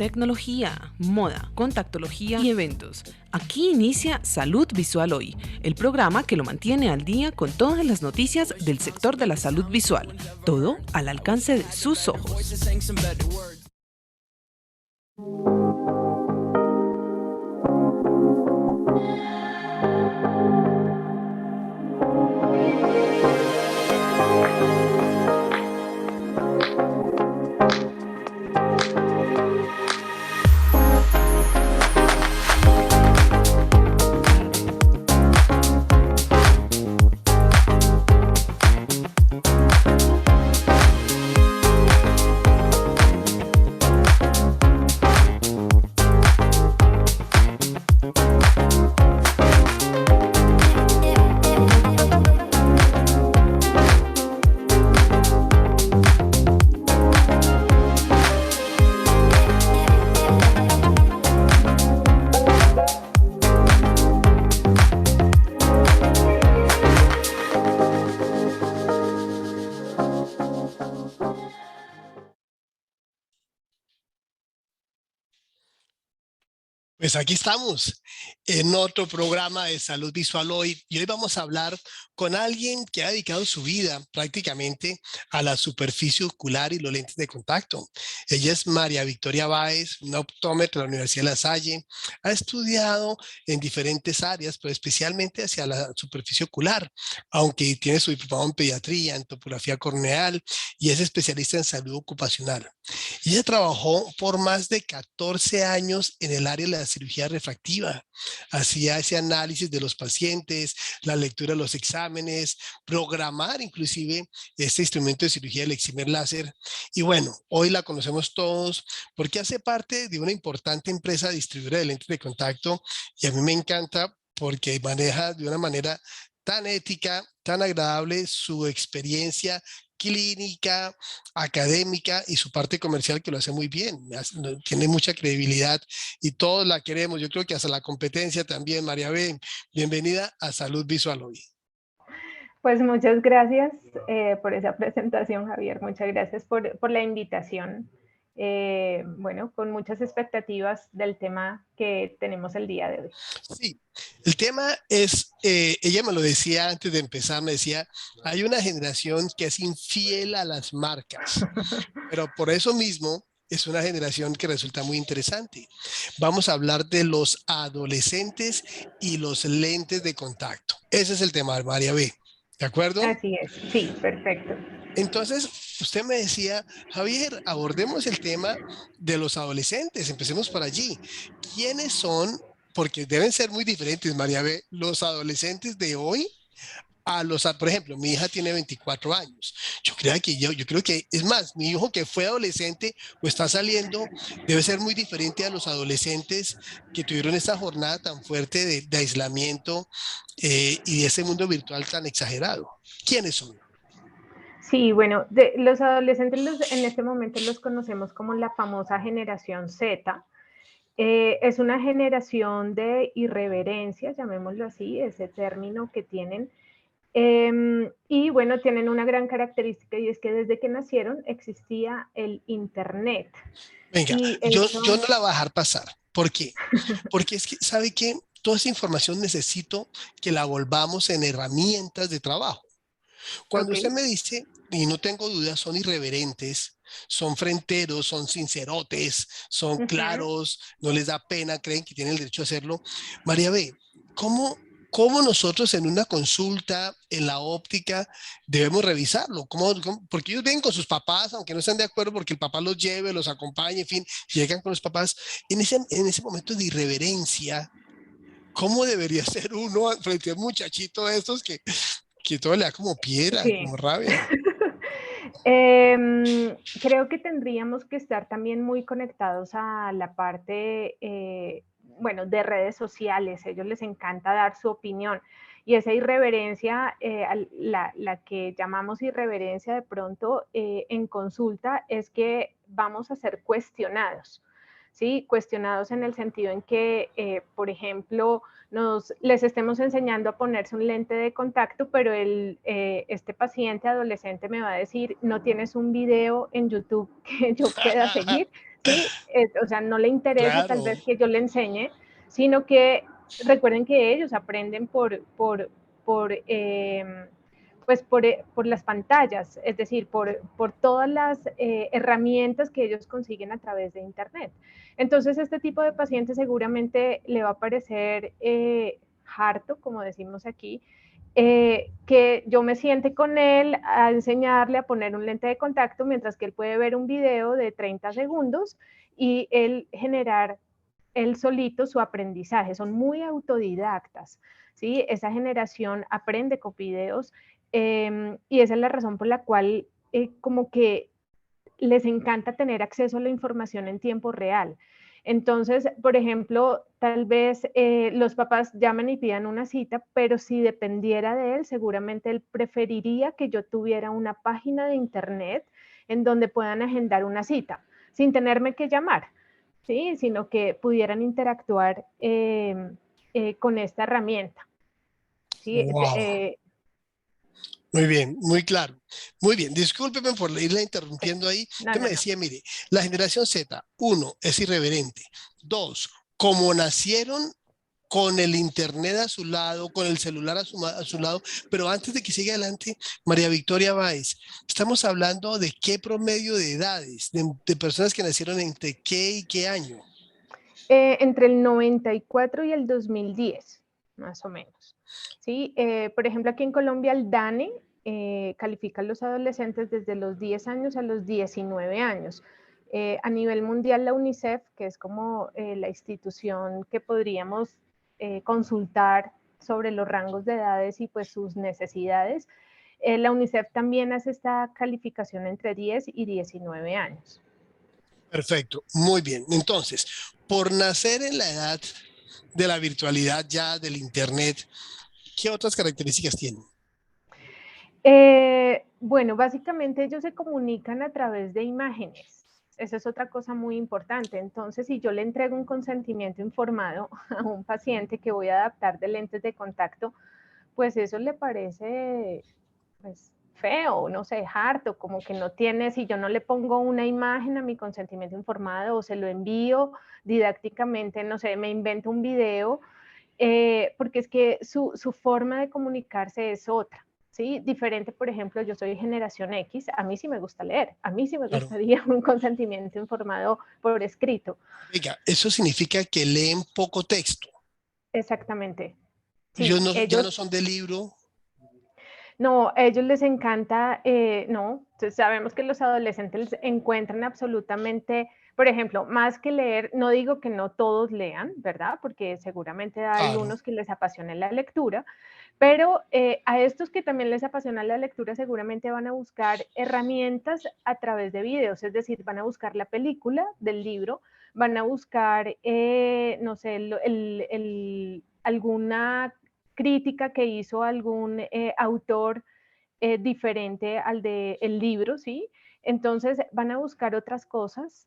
tecnología, moda, contactología y eventos. Aquí inicia Salud Visual Hoy, el programa que lo mantiene al día con todas las noticias del sector de la salud visual. Todo al alcance de sus ojos. Pues aquí estamos en otro programa de Salud Visual Hoy y hoy vamos a hablar con alguien que ha dedicado su vida prácticamente a la superficie ocular y los lentes de contacto. Ella es María Victoria Báez, una optómetra de la Universidad de La Salle. Ha estudiado en diferentes áreas, pero especialmente hacia la superficie ocular, aunque tiene su diplomado en pediatría, en topografía corneal y es especialista en salud ocupacional. Y ella trabajó por más de 14 años en el área de la cirugía refractiva. Hacía ese análisis de los pacientes, la lectura de los exámenes, programar inclusive este instrumento de cirugía del excimer láser. Y bueno, hoy la conocemos todos porque hace parte de una importante empresa distribuidora de lentes de contacto y a mí me encanta porque maneja de una manera tan ética, tan agradable su experiencia clínica, académica y su parte comercial que lo hace muy bien, tiene mucha credibilidad y todos la queremos. Yo creo que hasta la competencia también. María B, bienvenida a Salud Visual Hoy. Pues muchas gracias por esa presentación, Javier. Muchas gracias por la invitación. Bueno, con muchas expectativas del tema que tenemos el día de hoy. Sí, el tema es, ella me lo decía antes de empezar, me decía, hay una generación que es infiel a las marcas, pero por eso mismo es una generación que resulta muy interesante. Vamos a hablar de los adolescentes y los lentes de contacto. Ese es el tema, María B. ¿De acuerdo? Así es, sí, perfecto. Entonces, usted me decía, Javier, abordemos el tema de los adolescentes, empecemos por allí. ¿Quiénes son? Porque deben ser muy diferentes, María B, los adolescentes de hoy por ejemplo, mi hija tiene 24 años. Yo creo que, es más, mi hijo que fue adolescente o está saliendo, debe ser muy diferente a los adolescentes que tuvieron esta jornada tan fuerte de aislamiento y de ese mundo virtual tan exagerado. ¿Quiénes son? Sí, bueno, los adolescentes en este momento los conocemos como la famosa generación Z. Es una generación de irreverencia, llamémoslo así, ese término que tienen. Y bueno, tienen una gran característica y es que desde que nacieron existía el Internet. Venga, Y yo no la voy a dejar pasar. ¿Por qué? Porque es que, ¿sabe qué? Toda esa información necesito que la volvamos en herramientas de trabajo. Cuando usted Okay. me dice, y no tengo dudas, son irreverentes, son fronteros, son sincerotes, son claros, no les da pena, creen que tienen el derecho a hacerlo. María B, ¿cómo nosotros en una consulta, en la óptica, debemos revisarlo? Porque ellos vienen con sus papás, aunque no estén de acuerdo, porque el papá los lleve, los acompañe, en fin, llegan con los papás. En ese momento de irreverencia, ¿cómo debería ser uno frente a un muchachito de estos que todo le da como piedra, Sí. como rabia? Creo que tendríamos que estar también muy conectados a la parte, bueno, de redes sociales. A ellos les encanta dar su opinión. Y esa irreverencia, la que llamamos irreverencia de pronto en consulta, es que vamos a ser cuestionados. ¿Sí? Cuestionados en el sentido en que, por ejemplo, les estemos enseñando a ponerse un lente de contacto, pero este paciente adolescente me va a decir, no tienes un video en YouTube que yo pueda seguir. ¿sí? O sea, no le interesa tal Claro, vez que yo le enseñe, sino que recuerden que ellos aprenden por por las pantallas, es decir, por todas las herramientas que ellos consiguen a través de Internet. Entonces, este tipo de paciente seguramente le va a parecer harto, como decimos aquí, que yo me siente con él a enseñarle a poner un lente de contacto mientras que él puede ver un video de 30 segundos y él generar él solito su aprendizaje. Son muy autodidactas, ¿sí? Esa generación aprende con videos y esa es la razón por la cual como que les encanta tener acceso a la información en tiempo real. Entonces, por ejemplo, tal vez los papás llaman y pidan una cita, pero si dependiera de él, seguramente él preferiría que yo tuviera una página de internet en donde puedan agendar una cita, sin tenerme que llamar, ¿sí? Sino que pudieran interactuar con esta herramienta. ¿Sí? wow. Muy bien, muy claro. Muy bien, discúlpeme por irla interrumpiendo ahí. No, Usted no, me no. decía, mire, la generación Z, uno, es irreverente. Dos, como nacieron con el internet a su lado, con el celular a su lado, pero antes de que siga adelante, María Victoria Báez, estamos hablando de qué promedio de edades, de personas que nacieron entre qué y qué año. Entre el 94 y el 2010, más o menos. ¿Sí? Por ejemplo, aquí en Colombia el DANE califica a los adolescentes desde los 10 años a los 19 años. A nivel mundial, la UNICEF, que es como la institución que podríamos consultar sobre los rangos de edades y pues sus necesidades, la UNICEF también hace esta calificación entre 10 y 19 años. Perfecto, muy bien. Entonces, por nacer en la edad de la virtualidad ya del internet, ¿qué otras características tienen? Bueno, básicamente ellos se comunican a través de imágenes. Esa es otra cosa muy importante. Entonces, si yo le entrego un consentimiento informado a un paciente que voy a adaptar de lentes de contacto, pues eso le parece pues, feo, no sé, harto, como que no tiene, si yo no le pongo una imagen a mi consentimiento informado o se lo envío didácticamente, no sé, me invento un video, porque es que su forma de comunicarse es otra. ¿Sí? Diferente, por ejemplo, yo soy generación X, a mí sí me gusta leer, a mí sí me Claro. gustaría un consentimiento informado por escrito. Oiga, eso significa que leen poco texto. Exactamente. Ellos Sí, no, ya no ellos, son de libro. no, a ellos les encanta, no, entonces sabemos que los adolescentes encuentran absolutamente, por ejemplo, más que leer, no digo que no todos lean, ¿verdad? Porque seguramente hay Claro, algunos que les apasiona la lectura, pero a estos que también les apasiona la lectura seguramente van a buscar herramientas a través de videos, es decir, van a buscar la película del libro, van a buscar, no sé, alguna crítica que hizo algún autor diferente al del libro, ¿sí? Entonces van a buscar otras cosas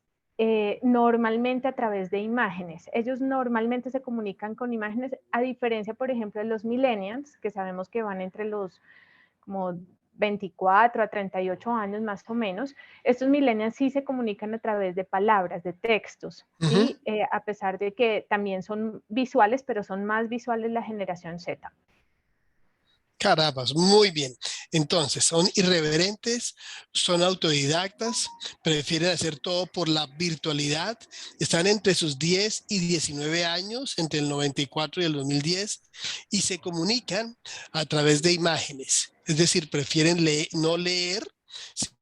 normalmente a través de imágenes. Ellos normalmente se comunican con imágenes, a diferencia, por ejemplo, de los millennials, que sabemos que van entre los como 24 a 38 años más o menos. Estos millennials sí se comunican a través de palabras, de textos, ujú. ¿sí? A pesar de que también son visuales, pero son más visuales la generación Z. Carambas, muy bien. Entonces, son irreverentes, son autodidactas, prefieren hacer todo por la virtualidad, están entre sus 10 y 19 años, entre el 94 y el 2010, y se comunican a través de imágenes. Es decir, prefieren no leer,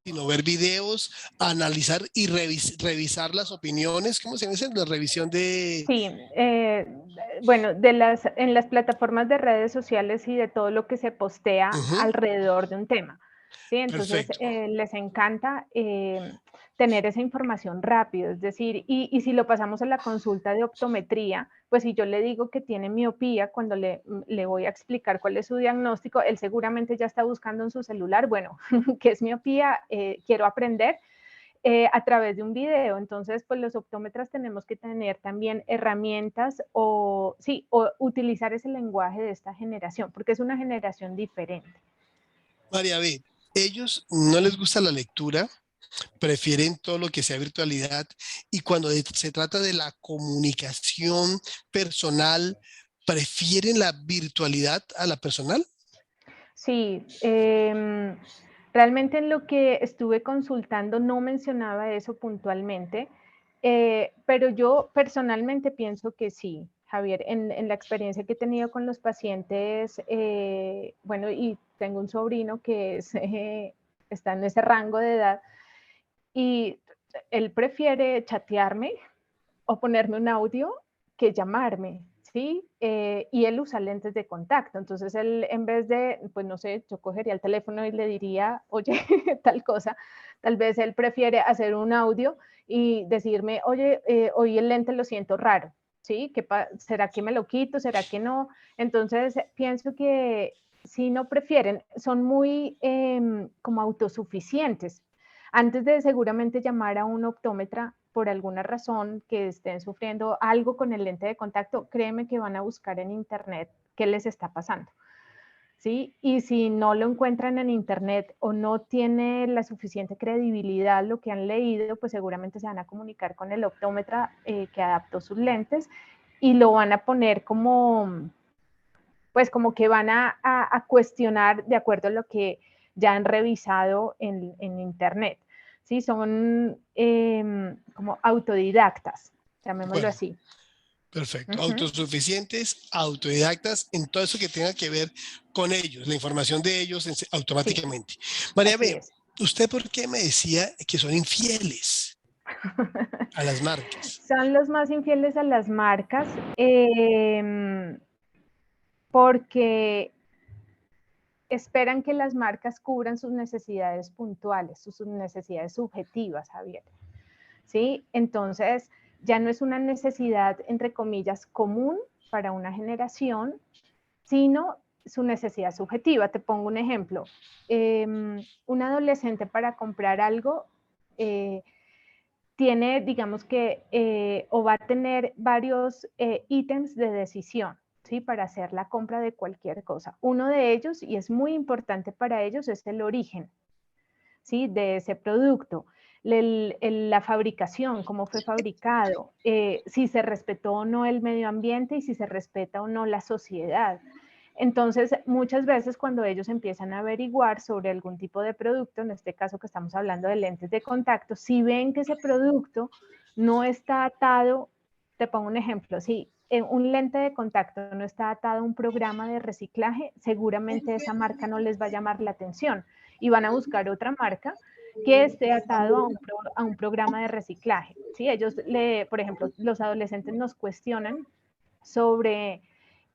sino ver videos, analizar y revisar las opiniones. ¿Cómo se dice? La revisión de... Sí, bueno, en las plataformas de redes sociales y de todo lo que se postea Ujú, alrededor de un tema. ¿Sí? Entonces, perfecto. les encanta tener esa información rápido, es decir, y si lo pasamos a la consulta de optometría, pues si yo le digo que tiene miopía, cuando le voy a explicar cuál es su diagnóstico, él seguramente ya está buscando en su celular, bueno, ¿qué es miopía? Quiero aprender, a través de un video. Entonces, pues los optómetras tenemos que tener también herramientas o, sí, o utilizar ese lenguaje de esta generación, porque es una generación diferente. María B, ellos no les gusta la lectura, prefieren todo lo que sea virtualidad, y cuando se trata de la comunicación personal, ¿prefieren la virtualidad a la personal? Sí, realmente en lo que estuve consultando no mencionaba eso puntualmente, pero yo personalmente pienso que sí, Javier, en la experiencia que he tenido con los pacientes, bueno, y tengo un sobrino que es, está en ese rango de edad y él prefiere chatearme o ponerme un audio que llamarme, ¿sí? Y él usa lentes de contacto, entonces él en vez de, pues no sé, yo cogería el teléfono y le diría, oye, tal cosa, tal vez él prefiere hacer un audio y decirme, oye, hoy el lente lo siento raro, ¿sí? ¿Será que me lo quito? ¿Será que no? Entonces pienso que si no prefieren, son muy como autosuficientes. Antes de seguramente llamar a un optómetra por alguna razón que estén sufriendo algo con el lente de contacto, créeme que van a buscar en internet qué les está pasando. ¿Sí? Y si no lo encuentran en internet o no tiene la suficiente credibilidad lo que han leído, pues seguramente se van a comunicar con el optómetra que adaptó sus lentes y lo van a poner como, pues como que van a cuestionar de acuerdo a lo que ya han revisado en internet. ¿Sí? Son como autodidactas, llamémoslo Bueno, así. perfecto. Ujú. Autosuficientes, autodidactas, en todo eso que tenga que ver con ellos, la información de ellos Sí, automáticamente. María así B., es. ¿usted por qué me decía que son infieles a las marcas? Son los más infieles a las marcas porque esperan que las marcas cubran sus necesidades puntuales, sus necesidades subjetivas, Javier. ¿Sí? Entonces, ya no es una necesidad, entre comillas, común para una generación, sino su necesidad subjetiva. Te pongo un ejemplo. Un adolescente para comprar algo tiene, digamos que, o va a tener varios ítems de decisión, ¿sí? Para hacer la compra de cualquier cosa. Uno de ellos, y es muy importante para ellos, es el origen, ¿sí? De ese producto. La fabricación, cómo fue fabricado, si se respetó o no el medio ambiente y si se respeta o no la sociedad. Entonces, muchas veces cuando ellos empiezan a averiguar sobre algún tipo de producto, en este caso que estamos hablando de lentes de contacto, si ven que ese producto no está atado, te pongo un ejemplo, si un lente de contacto no está atado a un programa de reciclaje, seguramente esa marca no les va a llamar la atención y van a buscar otra marca que esté atado a un programa de reciclaje. ¿Sí? Ellos, por ejemplo, los adolescentes nos cuestionan sobre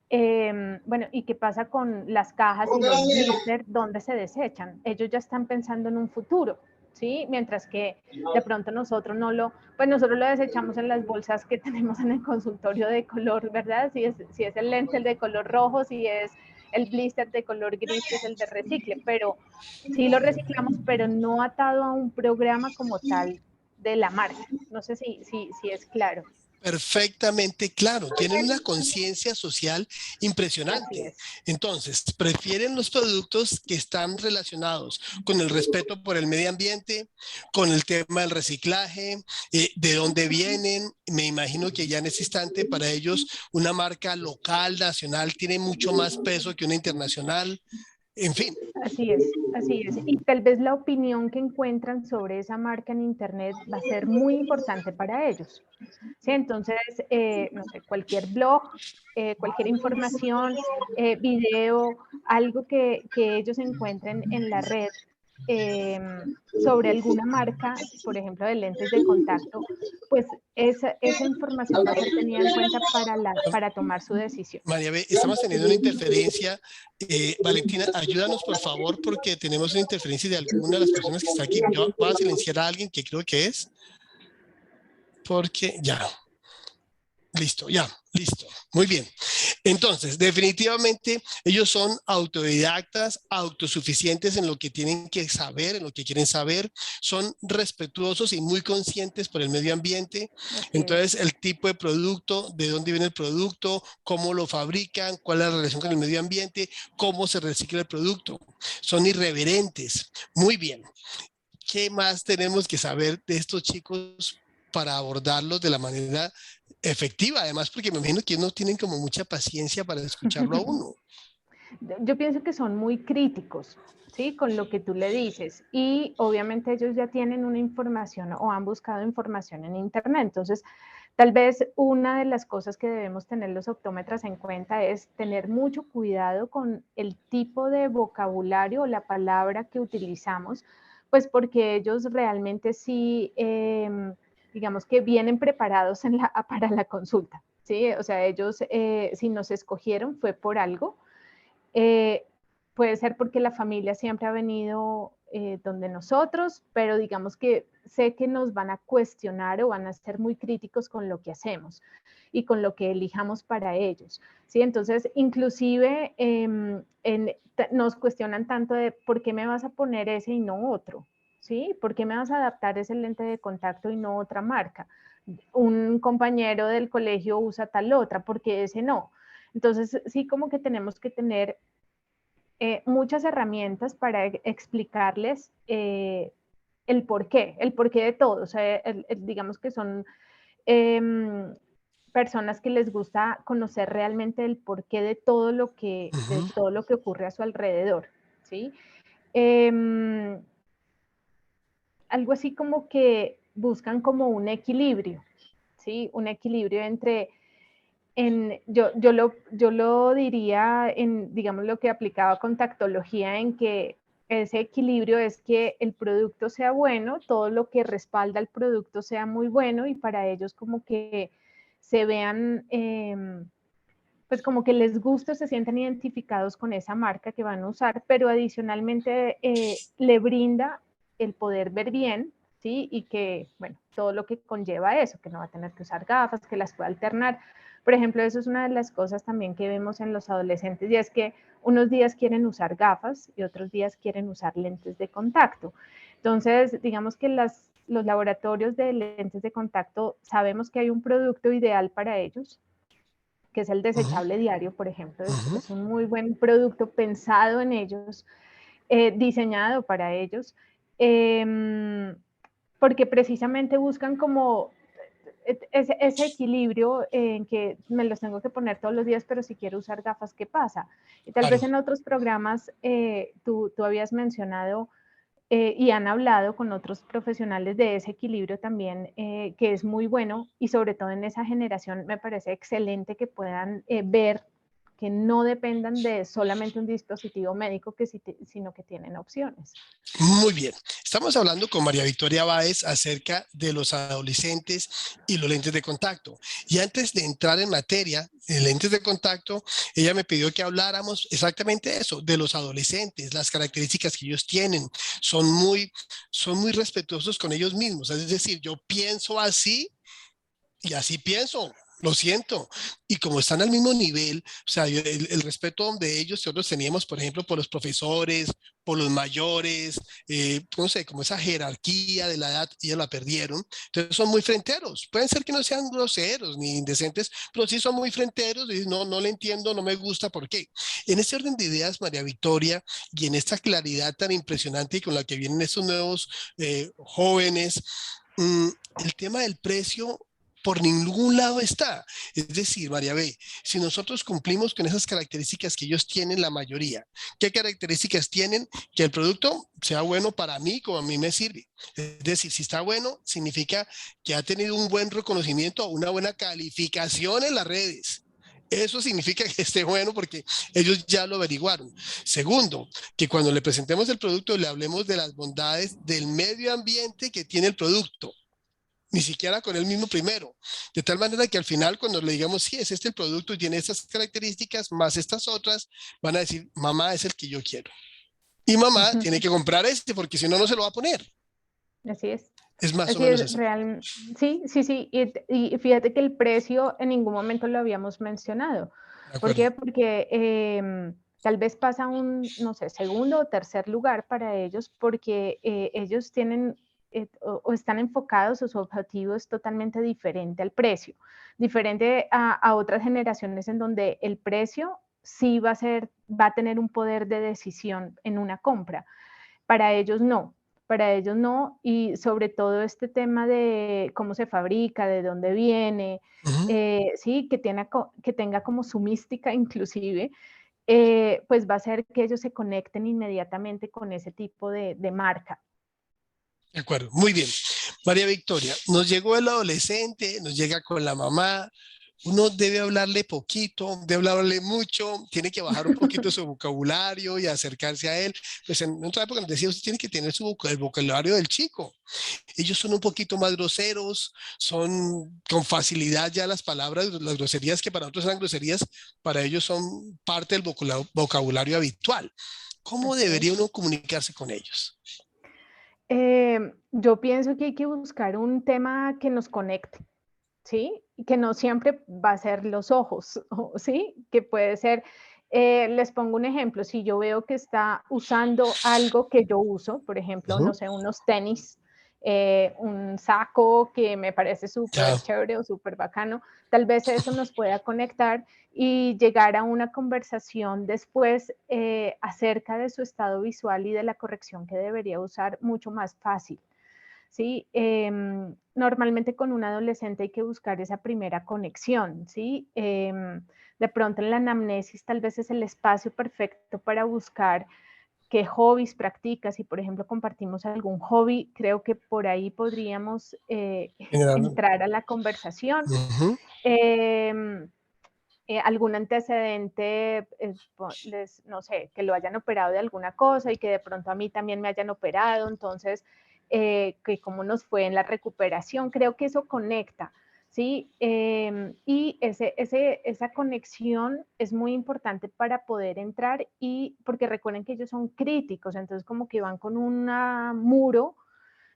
bueno, ¿y qué pasa con las cajas y los blisters? ¿Dónde se desechan? Ellos ya están pensando en un futuro, ¿sí? Mientras que de pronto nosotros pues nosotros lo desechamos en las bolsas que tenemos en el consultorio de color, ¿verdad? Si es el lente el de color rojo, si es el blister de color gris, que es el de recicle, pero sí lo reciclamos, pero no atado a un programa como tal de la marca. No sé si es claro. Perfectamente claro, tienen una conciencia social Así impresionante. es. Entonces, prefieren los productos que están relacionados con el respeto por el medio ambiente, con el tema del reciclaje, de dónde vienen. Me imagino que ya en ese instante para ellos una marca local, nacional, tiene mucho más peso que una internacional. En fin, Así es, así es. Y tal vez la opinión que encuentran sobre esa marca en Internet va a ser muy importante para ellos. ¿Sí? Entonces, no sé, cualquier blog, cualquier información, video, algo que ellos encuentren en la red eh, sobre alguna marca, por ejemplo, de lentes de contacto, pues esa información va a ser tenida en cuenta para tomar su decisión. María B., estamos teniendo una interferencia. Valentina, ayúdanos por favor porque tenemos una interferencia de alguna de las personas que está aquí. Yo voy a silenciar a alguien que creo que es, porque ya, listo, ya, listo. Muy bien. Entonces, definitivamente ellos son autodidactas, autosuficientes en lo que tienen que saber, en lo que quieren saber, son respetuosos y muy conscientes por el medio ambiente. Así es. Entonces, el tipo de producto, de dónde viene el producto, cómo lo fabrican, cuál es la relación con el medio ambiente, cómo se recicla el producto. Son irreverentes. Muy bien. ¿Qué más tenemos que saber de estos chicos para abordarlos de la manera efectiva? Además, porque me imagino que ellos no tienen como mucha paciencia para escucharlo a uno. Yo pienso que son muy críticos, ¿sí? Con lo que tú le dices. Y obviamente ellos ya tienen una información o han buscado información en Internet. Entonces, tal vez una de las cosas que debemos tener los optómetras en cuenta es tener mucho cuidado con el tipo de vocabulario o la palabra que utilizamos, pues porque ellos realmente sí, digamos que vienen preparados para la consulta, ¿sí? O sea, ellos si nos escogieron fue por algo. Eh, Puede ser porque la familia siempre ha venido donde nosotros, pero digamos que sé que nos van a cuestionar o van a ser muy críticos con lo que hacemos y con lo que elijamos para ellos, ¿sí? Entonces, inclusive nos cuestionan tanto de por qué me vas a poner ese y no otro, ¿sí? ¿Por qué me vas a adaptar ese lente de contacto y no otra marca? Un compañero del colegio usa tal otra, ¿por qué ese no? Entonces, sí como que tenemos que tener muchas herramientas para explicarles el porqué de todo. O sea, digamos que son personas que les gusta conocer realmente el porqué de Ujú. todo lo que ocurre a su alrededor, ¿sí? Eh, Algo así como que buscan como un equilibrio, ¿sí? Un equilibrio entre yo lo diría en, digamos, lo que aplicaba con tactología, en que ese equilibrio es que el producto sea bueno, todo lo que respalda el producto sea muy bueno y para ellos como que se vean, pues como que les gusta, se sienten identificados con esa marca que van a usar, pero adicionalmente le brinda el poder ver bien, ¿sí? Y que, bueno, todo lo que conlleva eso, que no va a tener que usar gafas, que las pueda alternar. Por ejemplo, eso es una de las cosas también que vemos en los adolescentes y es que unos días quieren usar gafas y otros días quieren usar lentes de contacto. Entonces, digamos que los laboratorios de lentes de contacto sabemos que hay un producto ideal para ellos, que es el Ujú. desechable diario, por ejemplo, Ujú. es un muy buen producto pensado en ellos, diseñado para ellos, porque precisamente buscan como ese equilibrio en que me los tengo que poner todos los días, pero si quiero usar gafas, ¿qué pasa? Y tal Claro. vez en otros programas tú habías mencionado y han hablado con otros profesionales de ese equilibrio también, que es muy bueno y sobre todo en esa generación me parece excelente que puedan ver que no dependan de solamente un dispositivo médico, sino que tienen opciones. Muy bien. Estamos hablando con María Victoria Báez acerca de los adolescentes y los lentes de contacto. Y antes de entrar en materia de lentes de contacto, ella me pidió que habláramos exactamente eso, de los adolescentes, las características que ellos tienen. Son muy, son muy respetuosos con ellos mismos. Es decir, yo pienso así y así pienso. Lo siento. Y como están al mismo nivel, o sea, el respeto de ellos, nosotros teníamos, por ejemplo, por los profesores, por los mayores, no sé, como esa jerarquía de la edad, ya la perdieron. Entonces son muy fronteros. Pueden ser que no sean groseros ni indecentes, pero sí son muy fronteros y no, no le entiendo, no me gusta, ¿por qué? En este orden de ideas, María Victoria, y en esta claridad tan impresionante y con la que vienen estos nuevos jóvenes, mm, el tema del precio por ningún lado está. Es decir, María B, si nosotros cumplimos con esas características que ellos tienen, la mayoría, ¿qué características tienen? Que el producto sea bueno para mí, como a mí me sirve. Es decir, si está bueno, significa que ha tenido un buen reconocimiento o una buena calificación en las redes. Eso significa que esté bueno porque ellos ya lo averiguaron. Segundo, que cuando le presentemos el producto le hablemos de las bondades del medio ambiente que tiene el producto, ni siquiera con él mismo primero. De tal manera que al final, cuando le digamos, sí, es este el producto y tiene estas características, más estas otras, van a decir, mamá es el que yo quiero. Y mamá tiene que comprar este porque si no, no se lo va a poner. Así es. Es más o Así menos es, así. real. Sí, sí, sí. Y fíjate que el precio en ningún momento lo habíamos mencionado. De ¿Por acuerdo. qué? Porque tal vez pasa un, no sé, segundo o tercer lugar para ellos porque ellos tienen o están enfocados o su objetivo es totalmente diferente al precio, diferente a otras generaciones en donde el precio sí va a tener un poder de decisión en una compra. Para ellos no. para ellos no, y sobre todo este tema de cómo se fabrica, de dónde viene, Ujú. sí, que tenga como su mística inclusive, pues va a hacer que ellos se conecten inmediatamente con ese tipo de marca. De acuerdo, muy bien. María Victoria, nos llegó el adolescente, nos llega con la mamá. Uno debe hablarle poquito, debe hablarle mucho, tiene que bajar un poquito su vocabulario y acercarse a él. Pues en otra época nos decía, usted tiene que tener el vocabulario del chico. Ellos son un poquito más groseros, son con facilidad ya las palabras, las groserías que para nosotros eran groserías, para ellos son parte del vocabulario habitual. ¿Cómo Así debería es. uno comunicarse con ellos? Yo pienso que hay que buscar un tema que nos conecte, ¿sí? Y que no siempre va a ser los ojos, ¿sí? Que puede ser, les pongo un ejemplo, si yo veo que está usando algo que yo uso, por ejemplo, no Ujú. sé, unos tenis, un saco que me parece súper Ya. chévere o súper bacano, tal vez eso nos pueda conectar y llegar a una conversación después acerca de su estado visual y de la corrección que debería usar mucho más fácil. ¿Sí? Normalmente con un adolescente hay que buscar esa primera conexión, ¿sí? De pronto en la anamnesis tal vez es el espacio perfecto para buscar qué hobbies practicas. Si, por ejemplo, compartimos algún hobby, creo que por ahí podríamos General. entrar a la conversación. Ujú. Em, algún antecedente, no sé, que lo hayan operado de alguna cosa y que de pronto a mí también me hayan operado, entonces, que cómo nos fue en la recuperación, creo que eso conecta, ¿sí? Y esa conexión es muy importante para poder entrar y porque recuerden que ellos son críticos, entonces como que van con un muro,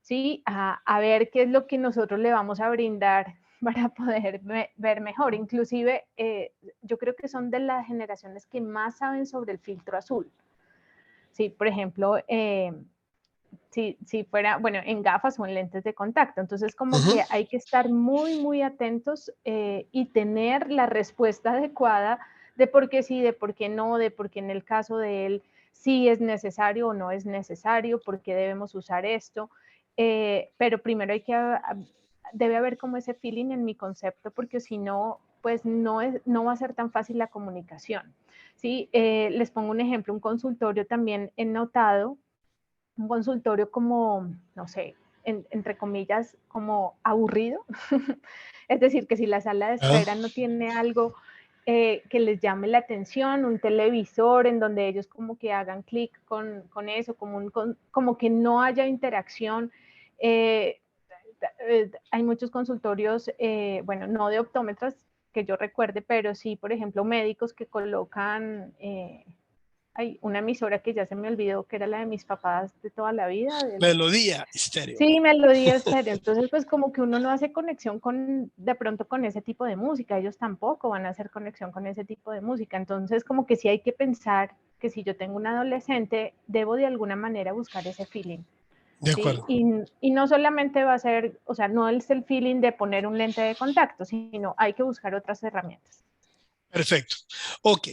¿sí? A ver qué es lo que nosotros le vamos a brindar para poder ver mejor. Inclusive, yo creo que son de las generaciones que más saben sobre el filtro azul. Sí, por ejemplo, si fuera, bueno, en gafas o en lentes de contacto. Entonces, como Ujú. que hay que estar muy, muy atentos y tener la respuesta adecuada de por qué sí, de por qué no, de por qué en el caso de él sí es necesario o no es necesario, por qué debemos usar esto. Pero primero hay que, debe haber como ese feeling en mi concepto, porque si no, pues no va a ser tan fácil la comunicación. ¿Sí? Les pongo un ejemplo, un consultorio también he notado un consultorio como, no sé, entre comillas, como aburrido. Es decir, que si la sala de Ah. espera no tiene algo que les llame la atención, un televisor en donde ellos como que hagan clic con eso, como que no haya interacción. Eh, Hay muchos consultorios, bueno, no de optómetras que yo recuerde, pero sí, por ejemplo, médicos que colocan hay una emisora que ya se me olvidó que era la de mis papás de toda la vida. Melodía estéreo. Sí, melodía estéreo. Entonces, pues como que uno no hace conexión de pronto con ese tipo de música. Ellos tampoco van a hacer conexión con ese tipo de música. Entonces, como que sí hay que pensar que si yo tengo un adolescente, debo de alguna manera buscar ese feeling. De ¿Sí? acuerdo. Y no solamente va a ser, o sea, no es el feeling de poner un lente de contacto, sino hay que buscar otras herramientas. Perfecto. Ok.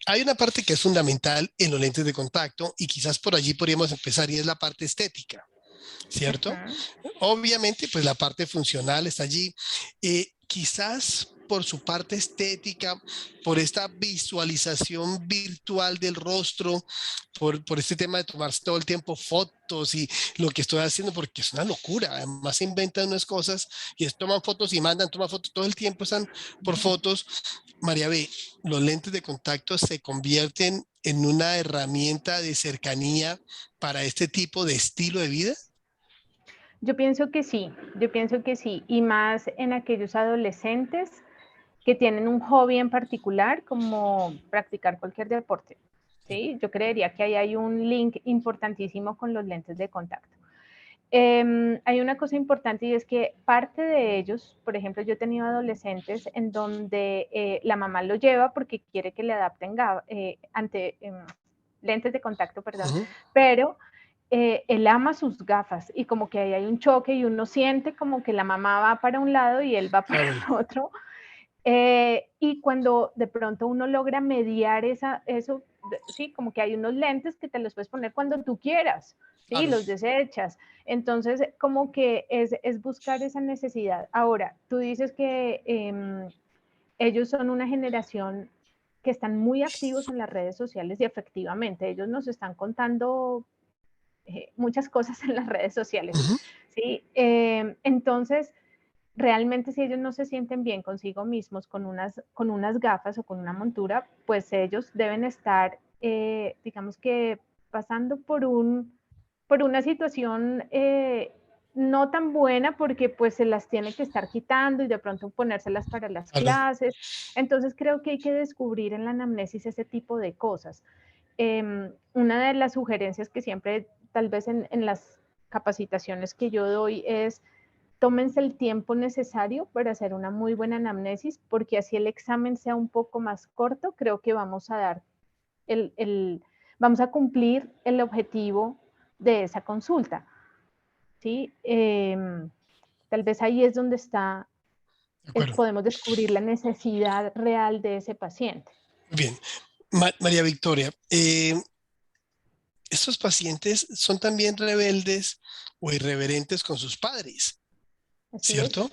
Hay una parte que es fundamental en los lentes de contacto y quizás por allí podríamos empezar y es la parte estética, Uh ¿cierto? -huh. Obviamente, pues la parte funcional está allí. Quizás por su parte estética, por esta visualización virtual del rostro, por este tema de tomarse todo el tiempo fotos y lo que estoy haciendo, porque es una locura. Además, se inventan unas cosas y toman fotos y mandan, toman fotos todo el tiempo, están por fotos. María B, los lentes de contacto se convierten en una herramienta de cercanía para este tipo de estilo de vida. Yo pienso que sí, y más en aquellos adolescentes que tienen un hobby en particular, como practicar cualquier deporte. ¿Sí? Yo creería que ahí hay un link importantísimo con los lentes de contacto. Hay una cosa importante y es que parte de ellos, por ejemplo, yo he tenido adolescentes en donde la mamá lo lleva porque quiere que le adapten lentes de contacto, perdón, Ujú. pero él ama sus gafas y como que ahí hay un choque y uno siente como que la mamá va para un lado y él va para Claro. el otro. Y cuando de pronto uno logra mediar eso, sí, como que hay unos lentes que te los puedes poner cuando tú quieras, ¿sí? Claro. Los desechas. Entonces, como que es buscar esa necesidad. Ahora, tú dices que ellos son una generación que están muy activos en las redes sociales y efectivamente ellos nos están contando muchas cosas en las redes sociales. Ujú. ¿Sí? Entonces, realmente si ellos no se sienten bien consigo mismos con unas gafas o con una montura, pues ellos deben estar, digamos que, pasando por una situación no tan buena porque pues se las tiene que estar quitando y de pronto ponérselas para las Claro. clases. Entonces creo que hay que descubrir en la anamnesis ese tipo de cosas. Una de las sugerencias que siempre tal vez en las capacitaciones que yo doy es tómense el tiempo necesario para hacer una muy buena anamnesis, porque así el examen sea un poco más corto, creo que vamos a dar vamos a cumplir el objetivo de esa consulta. ¿Sí? Tal vez ahí es donde está, De acuerdo. podemos descubrir la necesidad real de ese paciente. Bien. María Victoria, estos pacientes son también rebeldes o irreverentes con sus padres, Así es. ¿cierto?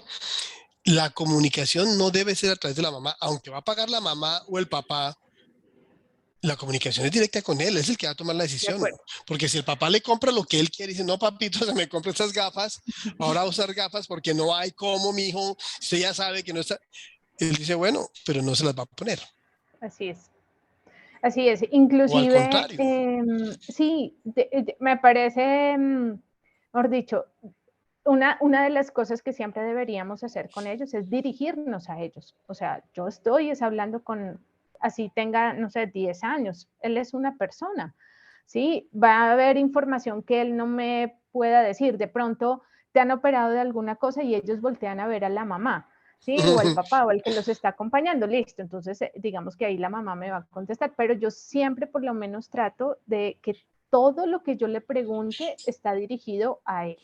La comunicación no debe ser a través de la mamá, aunque va a pagar la mamá o el papá. La comunicación es directa con él, es el que va a tomar la De decisión. acuerdo. Porque si el papá le compra lo que él quiere y dice, no, papito, se me compra estas gafas, ahora va a usar gafas porque no hay cómo, mi hijo, usted ya sabe que no está. Él dice, bueno, pero no se las va a poner. Así es. Así es. O al Inclusive, contrario. sí, me parece, mejor dicho, una de las cosas que siempre deberíamos hacer con ellos es dirigirnos a ellos. O sea, yo estoy hablando con, así tenga, no sé, 10 años, él es una persona, ¿sí? Va a haber información que él no me pueda decir. De pronto te han operado de alguna cosa y ellos voltean a ver a la mamá, ¿sí? O al papá o al que los está acompañando, listo. Entonces, digamos que ahí la mamá me va a contestar, pero yo siempre por lo menos trato de que todo lo que yo le pregunte está dirigido a él.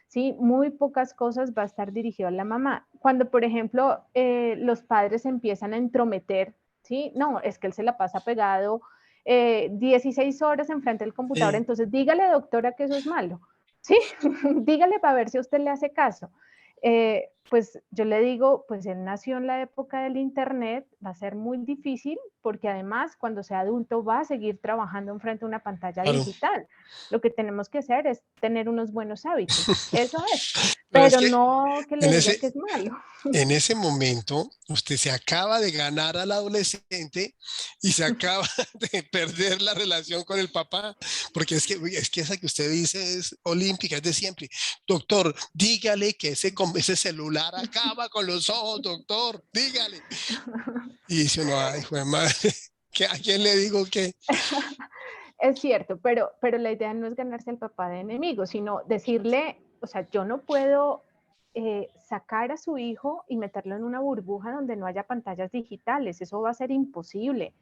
¿Sí? Muy pocas cosas va a estar dirigido a la mamá. Cuando, por ejemplo, los padres empiezan a entrometer, ¿sí? No, es que él se la pasa pegado 16 horas enfrente del computador, Sí, entonces dígale, doctora, que eso es malo, ¿sí? Dígale para ver si a usted le hace caso. Pues yo le digo, pues él nació en la época del Internet, va a ser muy difícil porque además cuando sea adulto va a seguir trabajando enfrente de una pantalla claro. digital. Lo que tenemos que hacer es tener unos buenos hábitos, eso es, Pero es pero que no que le en diga ese, que es malo. en ese momento usted se acaba de ganar al adolescente y se acaba de perder la relación con el papá, porque es que esa que usted dice es olímpica, es de siempre. Doctor, dígale que ese celular acaba con los ojos, doctor, dígale. Y dice uno, ay, hijo de madre, ¿a quién le digo que? Es cierto, pero la idea no es ganarse al papá de enemigo, sino decirle, o sea, yo no puedo sacar a su hijo y meterlo en una burbuja donde no haya pantallas digitales, eso va a ser imposible.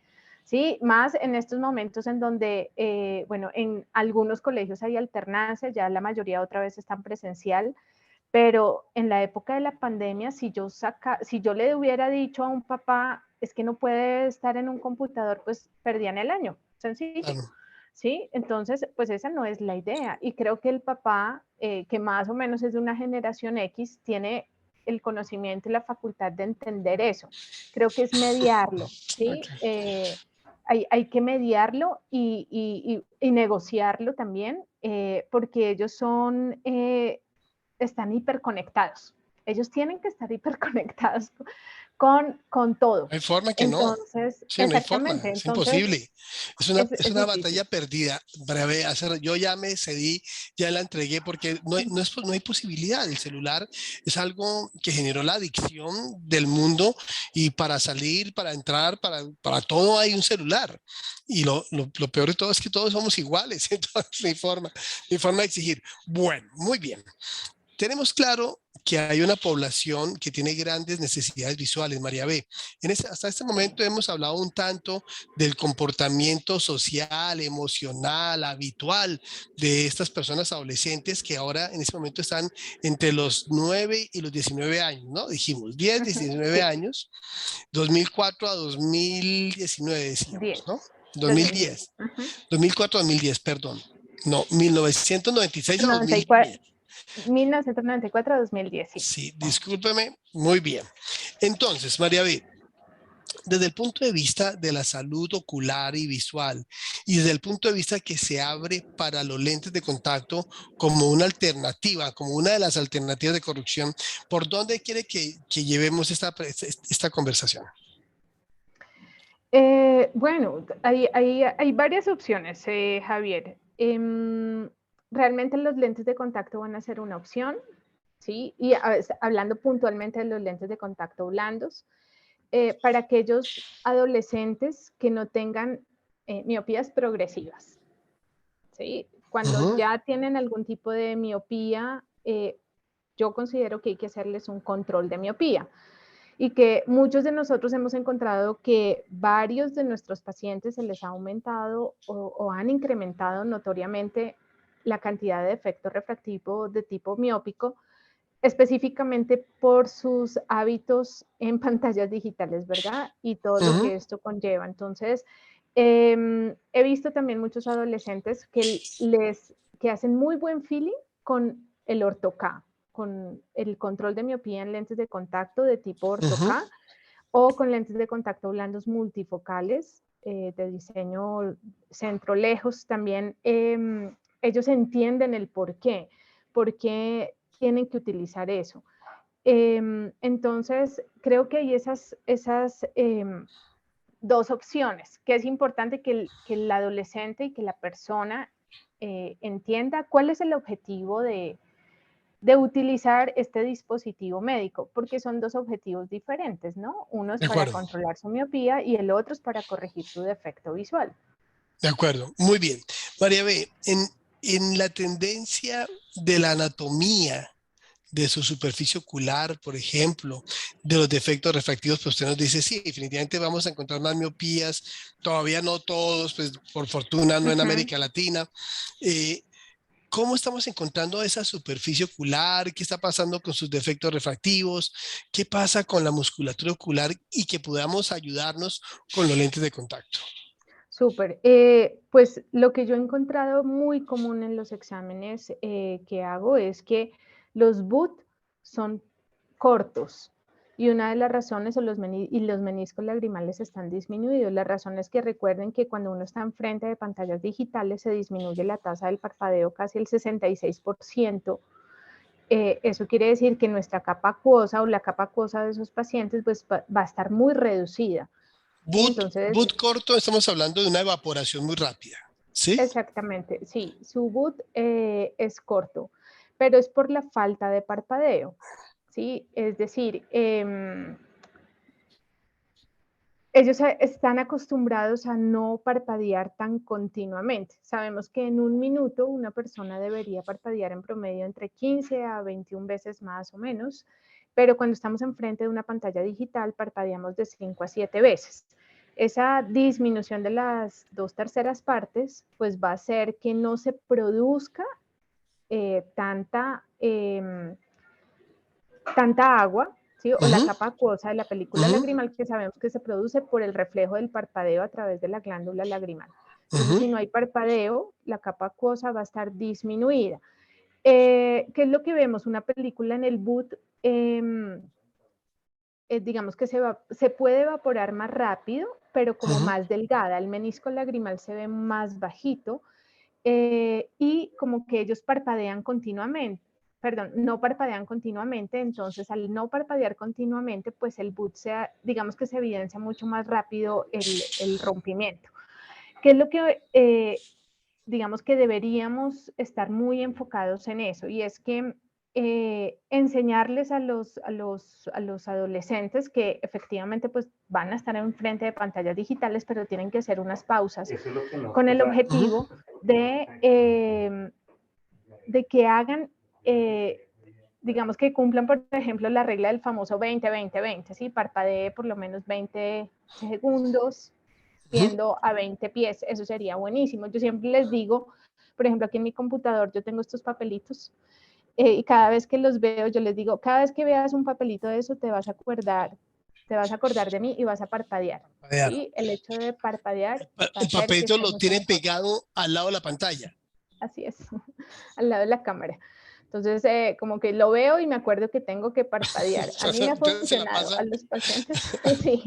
¿Sí? Más en estos momentos en donde, bueno, en algunos colegios hay alternancia, ya la mayoría otra vez están presencial, pero en la época de la pandemia, si yo le hubiera dicho a un papá, es que no puede estar en un computador, pues perdían el año, sencillo. Claro, ¿Sí? Entonces, pues esa no es la idea. Y creo que el papá, que más o menos es de una generación X, tiene el conocimiento y la facultad de entender eso. Creo que es mediarlo, ¿sí? ok. Hay que mediarlo y negociarlo también, porque ellos están hiperconectados. Ellos tienen que estar hiperconectados con todo. No hay forma que no. Entonces, Sí, no hay forma, exactamente. es Entonces, imposible. Es una, es es una difícil. batalla perdida. Yo ya me cedí, ya la entregué porque no hay posibilidad. El celular es algo que generó la adicción del mundo y para salir, para entrar, para todo hay un celular. Y lo peor de todo es que todos somos iguales, entonces mi forma de exigir. Bueno, muy bien. Tenemos claro que hay una población que tiene grandes necesidades visuales, María B. Hasta este momento hemos hablado un tanto del comportamiento social, emocional, habitual de estas personas adolescentes que ahora en este momento están entre los 9 y los 19 años, ¿no? Dijimos 10, 19 Sí, años, 2004 a 2019 decíamos, 10, ¿no? 2010. 2010, 2004 a 2010, perdón. No, 1996 a 94, 2010. 1994 a 2010, sí. Sí, discúlpeme. Muy bien. Entonces, María B, desde el punto de vista de la salud ocular y visual y desde el punto de vista que se abre para los lentes de contacto como una alternativa, como una de las alternativas de corrección, ¿por dónde quiere que llevemos esta conversación? Bueno, hay varias opciones, Javier. Realmente los lentes de contacto van a ser una opción, ¿sí? Y hablando puntualmente de los lentes de contacto blandos, para aquellos adolescentes que no tengan miopías progresivas, ¿sí? Cuando ya tienen algún tipo de miopía, yo considero que hay que hacerles un control de miopía y que muchos de nosotros hemos encontrado que varios de nuestros pacientes se les ha aumentado o han incrementado notoriamente la cantidad de efecto refractivo de tipo miópico, específicamente por sus hábitos en pantallas digitales, ¿verdad? Y todo lo que esto conlleva. Entonces, he visto también muchos adolescentes que hacen muy buen feeling con el orto-K, con el control de miopía en lentes de contacto de tipo orto-K o con lentes de contacto blandos multifocales de diseño centro-lejos. También ellos entienden el por qué tienen que utilizar eso. Entonces, creo que hay esas dos opciones, que es importante que el adolescente y que la persona entienda cuál es el objetivo de utilizar este dispositivo médico, porque son dos objetivos diferentes, ¿no? Uno es De para acuerdo, controlar su miopía y el otro es para corregir su defecto visual. de acuerdo. Muy bien. María B, en la tendencia de la anatomía de su superficie ocular, por ejemplo, de los defectos refractivos, pues usted nos dice, sí, definitivamente vamos a encontrar más miopías, todavía no todos, pues por fortuna no en América Latina. Eh, ¿Cómo estamos encontrando esa superficie ocular? ¿Qué está pasando con sus defectos refractivos? ¿Qué pasa con la musculatura ocular? Y que podamos ayudarnos con los lentes de contacto. Súper. Pues lo que yo he encontrado muy común en los exámenes que hago es que los BUT son cortos y una de las razones, los meniscos lagrimales están disminuidos. La razón es que recuerden que cuando uno está enfrente de pantallas digitales se disminuye la tasa del parpadeo casi el 66%. Eso quiere decir que nuestra capa acuosa o la capa acuosa de esos pacientes pues, va a estar muy reducida. ¿Sí? Entonces, Boot corto, estamos hablando de una evaporación muy rápida. ¿Sí? exactamente, sí, su boot es corto, pero es por la falta de parpadeo, ¿sí? Es decir, ellos están acostumbrados a no parpadear tan continuamente. Sabemos que en un minuto una persona debería parpadear en promedio entre 15 a 21 veces más o menos, pero cuando estamos enfrente de una pantalla digital parpadeamos de 5 a 7 veces. Esa disminución de las 2/3 partes pues va a hacer que no se produzca tanta agua, ¿sí? O la capa acuosa de la película lagrimal que sabemos que se produce por el reflejo del parpadeo a través de la glándula lagrimal. Entonces, si no hay parpadeo, la capa acuosa va a estar disminuida. ¿Qué es lo que vemos? Una película en el boot, digamos que se puede evaporar más rápido, pero como más delgada. El menisco lagrimal se ve más bajito y como que ellos parpadean continuamente. Perdón, no parpadean continuamente, entonces al no parpadear continuamente, pues el boot digamos que se evidencia mucho más rápido el rompimiento. ¿Qué es lo que digamos que deberíamos estar muy enfocados en eso? Y es que enseñarles a los adolescentes que efectivamente pues van a estar enfrente de pantallas digitales, pero tienen que hacer unas pausas con el objetivo de que hagan, digamos que cumplan, por ejemplo, la regla del famoso 20-20-20, ¿sí? Parpadee por lo menos 20 segundos, viendo a 20 pies, eso sería buenísimo. Yo siempre les digo, por ejemplo, aquí en mi computador yo tengo estos papelitos y cada vez que los veo yo les digo, cada vez que veas un papelito de eso te vas a acordar de mí y vas a parpadear. ¿Sí? El hecho de parpadear va a El hacer que papelito estés lo mucho tiene mejor. pegado al lado de la pantalla. así es, al lado de la cámara. Entonces, como que lo veo y me acuerdo que tengo que parpadear. A mí me ha Entonces se la funcionado, pasa. a los pacientes sí,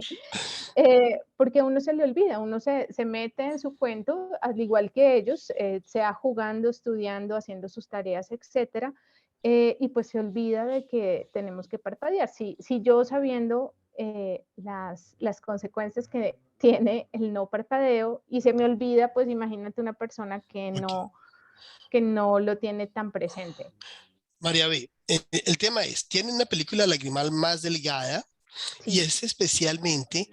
porque a uno se le olvida, uno se mete en su cuento, al igual que ellos, sea jugando, estudiando, haciendo sus tareas, etcétera, y pues se olvida de que tenemos que parpadear. Si yo sabiendo las consecuencias que tiene el no parpadeo y se me olvida, pues imagínate una persona Ok. que no lo tiene tan presente. María B, el tema es, tiene una película lagrimal más delgada y Sí, es especialmente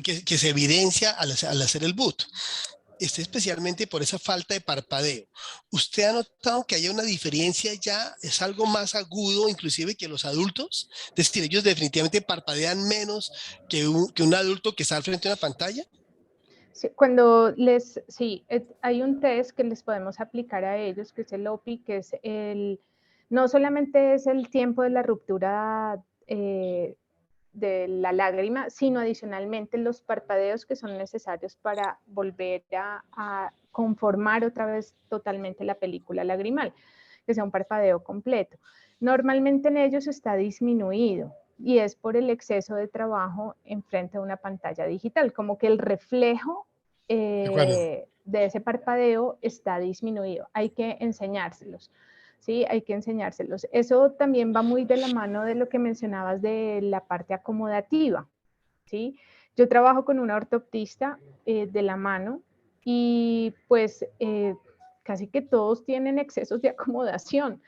que se evidencia al hacer el boot. Está especialmente por esa falta de parpadeo. ¿Usted ha notado que haya una diferencia ya? ¿Es algo más agudo inclusive que los adultos? Es decir, ellos definitivamente parpadean menos que un adulto que está al frente de una pantalla. sí, sí, hay un test que les podemos aplicar a ellos, que es el OPI, que es no solamente es el tiempo de la ruptura de la lágrima, sino adicionalmente los parpadeos que son necesarios para volver a conformar otra vez totalmente la película lagrimal, que sea un parpadeo completo. Normalmente en ellos está disminuido y es por el exceso de trabajo enfrente de una pantalla digital, como que el reflejo De acuerdo. de ese parpadeo está disminuido. Hay que enseñárselos. ¿Sí? Hay que enseñárselos. Eso también va muy de la mano de lo que mencionabas de la parte acomodativa, ¿sí? Yo trabajo con una ortoptista de la mano y pues casi que todos tienen excesos de acomodación.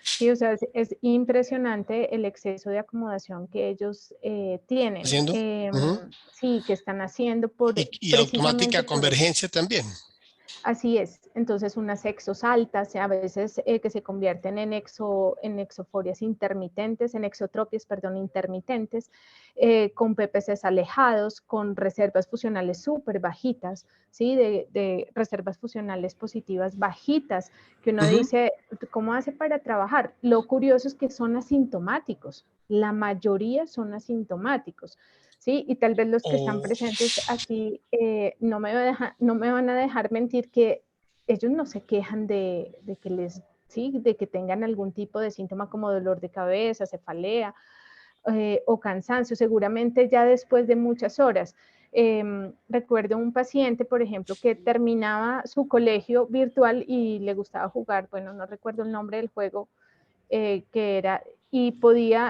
Sí, o sea, es impresionante el exceso de acomodación que ellos tienen. Haciendo. Ujú. Sí, que están haciendo Y precisamente automática por eso. convergencia también. Así es, entonces unas exos altas, a veces que se convierten en exoforias intermitentes, en exotropias, perdón, intermitentes, con PPCs alejados, con reservas fusionales súper bajitas, ¿sí? De reservas fusionales positivas bajitas, que uno Ujú. dice, ¿cómo hace para trabajar? Lo curioso es que son asintomáticos, la mayoría son asintomáticos. ¿Sí? Y tal vez los que están O, presentes aquí no me van a dejar mentir que ellos no se quejan de que ¿sí? De que tengan algún tipo de síntoma como dolor de cabeza, cefalea o cansancio, seguramente ya después de muchas horas. Recuerdo un paciente, por ejemplo, que terminaba su colegio virtual y le gustaba jugar, bueno, no recuerdo el nombre del juego, que era, y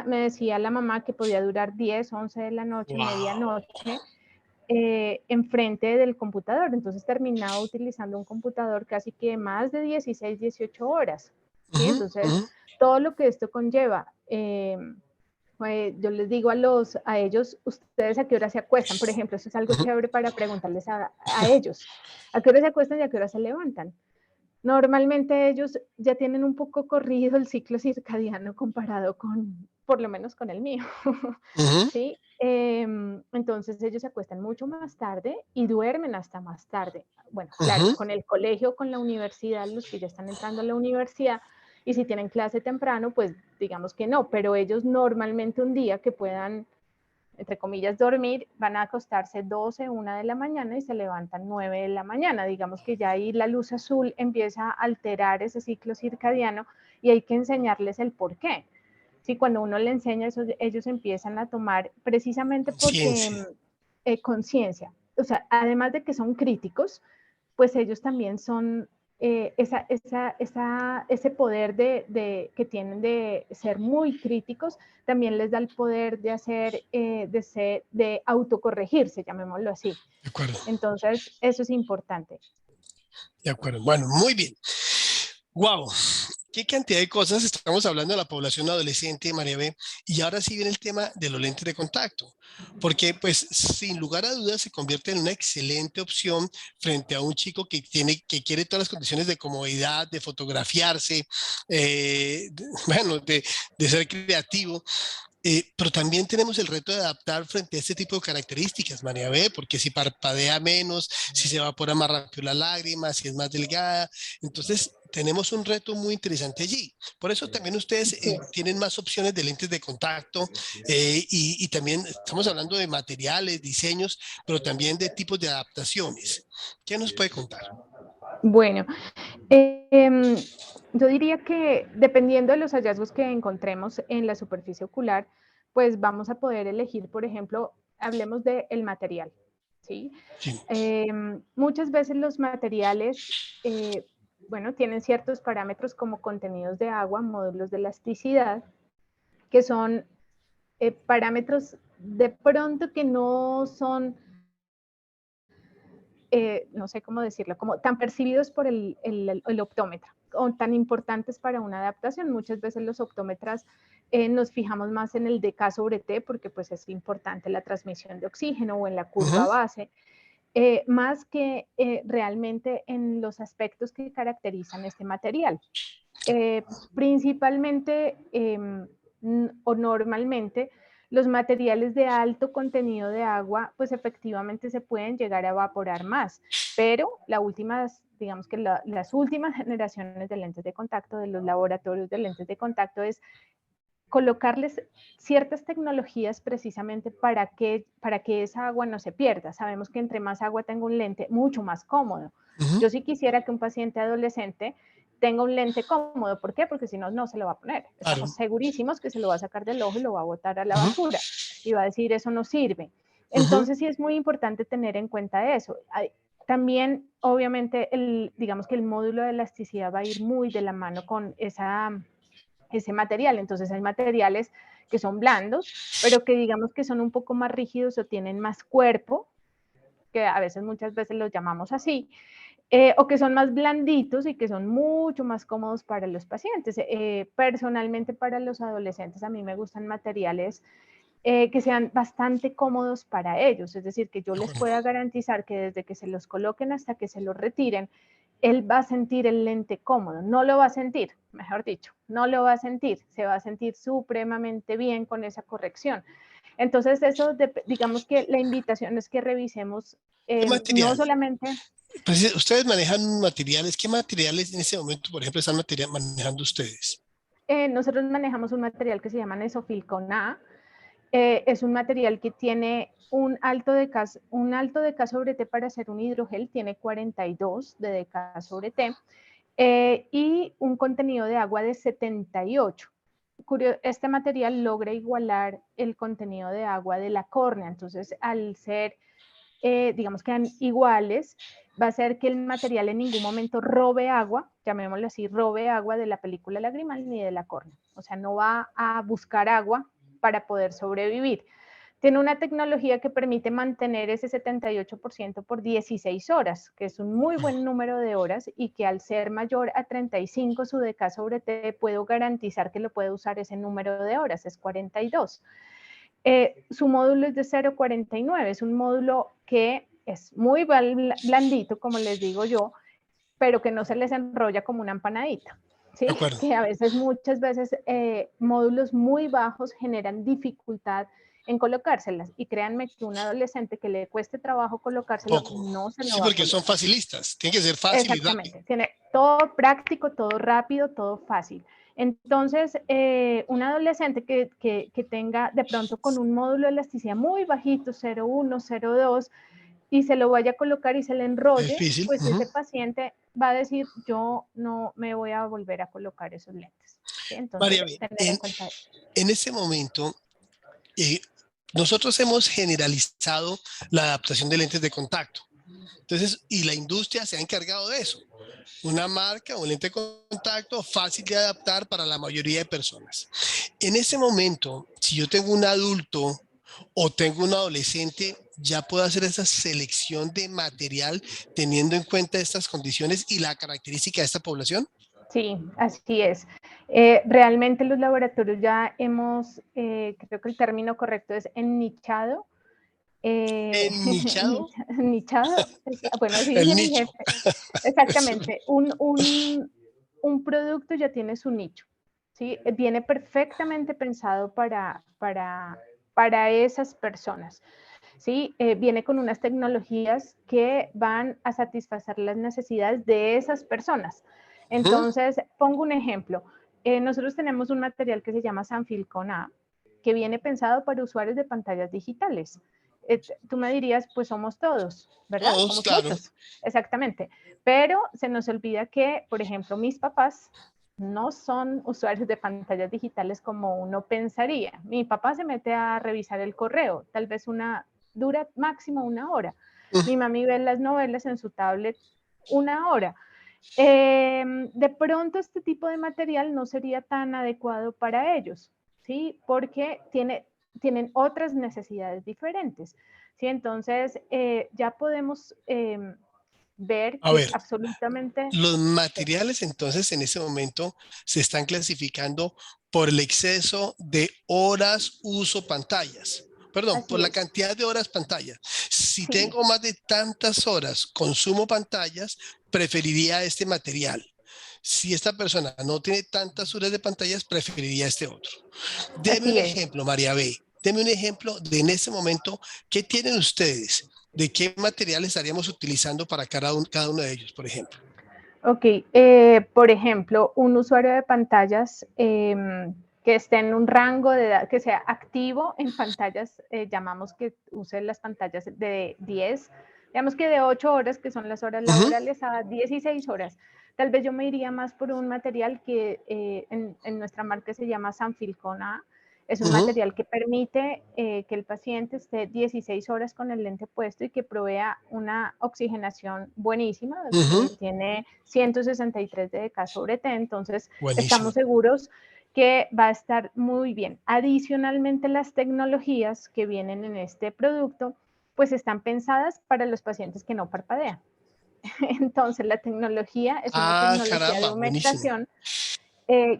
me decía la mamá que podía durar 10, 11 de la noche, wow. medianoche, enfrente del computador. Entonces terminaba utilizando un computador casi que más de 16, 18 horas. ¿Sí? Ujú, Entonces, ujú. todo lo que esto conlleva, yo les digo a ellos, ustedes a qué hora se acuestan, por ejemplo, eso es algo Ujú. chévere para preguntarles a ellos, a qué hora se acuestan y a qué hora se levantan. Normalmente ellos ya tienen un poco corrido el ciclo circadiano comparado con, por lo menos con el mío, Ujú. ¿sí? Entonces ellos se acuestan mucho más tarde y duermen hasta más tarde. Bueno, claro, Ujú. con el colegio, con la universidad, los que ya están entrando a la universidad, y si tienen clase temprano, pues digamos que no, pero ellos normalmente un día que puedan entre comillas, dormir, van a acostarse 12, 1 de la mañana y se levantan 9 de la mañana. Digamos que ya ahí la luz azul empieza a alterar ese ciclo circadiano y hay que enseñarles el por qué. Sí, cuando uno le enseña eso, ellos empiezan a tomar precisamente porque Ciencia. conciencia. O sea, además de que son críticos, pues ellos también son ese poder que tienen de ser muy críticos, también les da el poder de hacer, de autocorregirse, llamémoslo así. De acuerdo. Entonces, eso es importante. De acuerdo. Bueno, muy bien. Wow. ¿Qué cantidad de cosas estamos hablando de la población adolescente, María B? Y ahora sí viene el tema de los lentes de contacto, porque pues sin lugar a dudas se convierte en una excelente opción frente a un chico que quiere todas las condiciones de comodidad, de fotografiarse, bueno, de ser creativo. Pero también tenemos el reto de adaptar frente a este tipo de características, María B, porque si parpadea menos, si se evapora más rápido la lágrima, si es más delgada, entonces tenemos un reto muy interesante allí. Por eso también ustedes Así es. tienen más opciones de lentes de contacto y también estamos hablando de materiales, diseños, pero también de tipos de adaptaciones. ¿Qué nos puede contar? Bueno, em, yo diría que dependiendo de los hallazgos que encontremos en la superficie ocular, pues vamos a poder elegir, por ejemplo, hablemos del material, ¿sí? Sí. Muchas veces los materiales, bueno, tienen ciertos parámetros como contenidos de agua, módulos de elasticidad, que son parámetros de pronto que no son no sé cómo decirlo, como tan percibidos por el optómetra o tan importantes para una adaptación. Muchas veces los optómetras nos fijamos más en el dK sobre T porque pues es importante la transmisión de oxígeno o en la curva base, más que realmente en los aspectos que caracterizan este material. Principalmente o normalmente los materiales de alto contenido de agua, pues efectivamente se pueden llegar a evaporar más, pero digamos que las últimas generaciones de lentes de contacto, de los laboratorios de lentes de contacto, es colocarles ciertas tecnologías precisamente para que esa agua no se pierda. Sabemos que entre más agua tenga un lente, mucho más cómodo. Ujú. Yo sí quisiera que un paciente adolescente tenga un lente cómodo. ¿Por qué? Porque si no, no se lo va a poner. Estamos Claro. segurísimos que se lo va a sacar del ojo y lo va a botar a la Ujú, basura y va a decir, eso no sirve. ujú. Entonces sí es muy importante tener en cuenta eso. También, obviamente, digamos que el módulo de elasticidad va a ir muy de la mano con ese material. Entonces hay materiales que son blandos, pero que digamos que son un poco más rígidos o tienen más cuerpo, que a veces muchas veces los llamamos así, o que son más blanditos y que son mucho más cómodos para los pacientes. Personalmente para los adolescentes a mí me gustan materiales que sean bastante cómodos para ellos, es decir, que yo De les acuerdo. pueda garantizar que desde que se los coloquen hasta que se los retiren, él va a sentir el lente cómodo, no lo va a sentir, mejor dicho, no lo va a sentir, se va a sentir supremamente bien con esa corrección. Entonces, eso, digamos que la invitación es que revisemos ¿Qué no material? solamente, Pues, ustedes manejan materiales. ¿Qué materiales en ese momento, por ejemplo, están manejando ustedes? nosotros manejamos un material que se llama Nesofilcon A, es un material que tiene un alto de K sobre T para hacer un hidrogel, tiene 42 de K sobre T, y un contenido de agua de 78. Este material logra igualar el contenido de agua de la córnea, entonces al ser, digamos que iguales, va a hacer que el material en ningún momento robe agua, llamémoslo así, robe agua de la película lagrimal ni de la córnea. O sea, no va a buscar agua para poder sobrevivir. Tiene una tecnología que permite mantener ese 78% por 16 horas, que es un muy buen número de horas y que al ser mayor a 35 su DK sobre T, puedo garantizar que lo puede usar ese número de horas, es 42. Su módulo es de 0,49, es un módulo que es muy blandito, como les digo yo, pero que no se les enrolla como una empanadita. De ¿Sí? acuerdo. Que a veces, muchas veces, módulos muy bajos generan dificultad en colocárselas. Y créanme que un adolescente que le cueste trabajo colocárselo, Poco. no se lo Sí, va a porque son colocar. facilistas. Tiene que ser fácil y rápido. Exactamente. Tiene todo práctico, todo rápido, todo fácil. Entonces, un adolescente que tenga de pronto con un módulo de elasticidad muy bajito, 0,1, 0,2, y se lo vaya a colocar y se le Es enrolle, difícil. pues Ujú. ese paciente va a decir, yo no me voy a volver a colocar esos lentes. ¿Sí? Entonces, María, bien, tener en cuenta eso. en ese momento, eh, nosotros hemos generalizado la adaptación de lentes de contacto. Entonces, y la industria se ha encargado de eso. Una marca o lente de contacto fácil de adaptar para la mayoría de personas. En ese momento, si yo tengo un adulto o tengo un adolescente, ya puedo hacer esa selección de material teniendo en cuenta estas condiciones y la característica de esta población. Sí, así es. Realmente los laboratorios ya hemos, creo que el término correcto es ennichado. En nichado, Nichado, bueno, así el dice mi nicho. jefe. Exactamente. Un producto ya tiene su nicho, ¿sí? Viene perfectamente pensado para esas personas, ¿sí? Viene con unas tecnologías que van a satisfacer las necesidades de esas personas. Ujú. Entonces, pongo un ejemplo. Nosotros tenemos un material que se llama Sanfilcon A, que viene pensado para usuarios de pantallas digitales. tú me dirías, pues somos todos, ¿verdad? Todos, Somos claro. muchos, exactamente. Pero se nos olvida que, por ejemplo, mis papás no son usuarios de pantallas digitales como uno pensaría. Mi papá se mete a revisar el correo, tal vez dura máximo 1 hora. Mi mami ve las novelas en su tablet 1 hora. De pronto este tipo de material no sería tan adecuado para ellos, ¿sí? Porque tienen otras necesidades diferentes, ¿sí? Entonces ya podemos ver A que ver, absolutamente... los materiales entonces en ese momento se están clasificando por el exceso de horas uso pantallas. Perdón, por Así la es, cantidad de horas pantalla. Si sí, tengo más de tantas horas consumo pantallas, preferiría este material. Si esta persona no tiene tantas horas de pantallas, preferiría este otro. Deme un así es. ejemplo, María B. Deme un ejemplo de en este momento, ¿qué tienen ustedes? ¿De qué material estaríamos utilizando para cada uno de ellos, por ejemplo? Ok, por ejemplo, un usuario de pantallas que esté en un rango de edad, que sea activo en pantallas, llamamos que use las pantallas de 10, digamos que de 8 horas, que son las horas Ujú, laborales, a 16 horas. Tal vez yo me iría más por un material que en nuestra marca se llama Sanfilcon A. Es un ujú, material que permite que el paciente esté 16 horas con el lente puesto y que provea una oxigenación buenísima. ujú. Tiene 163 de DK sobre T, entonces Buenísimo. estamos seguros que va a estar muy bien. Adicionalmente, las tecnologías que vienen en este producto, pues están pensadas para los pacientes que no parpadean. Entonces, la tecnología es una Ah, tecnología de caramba, buenísimo. humectación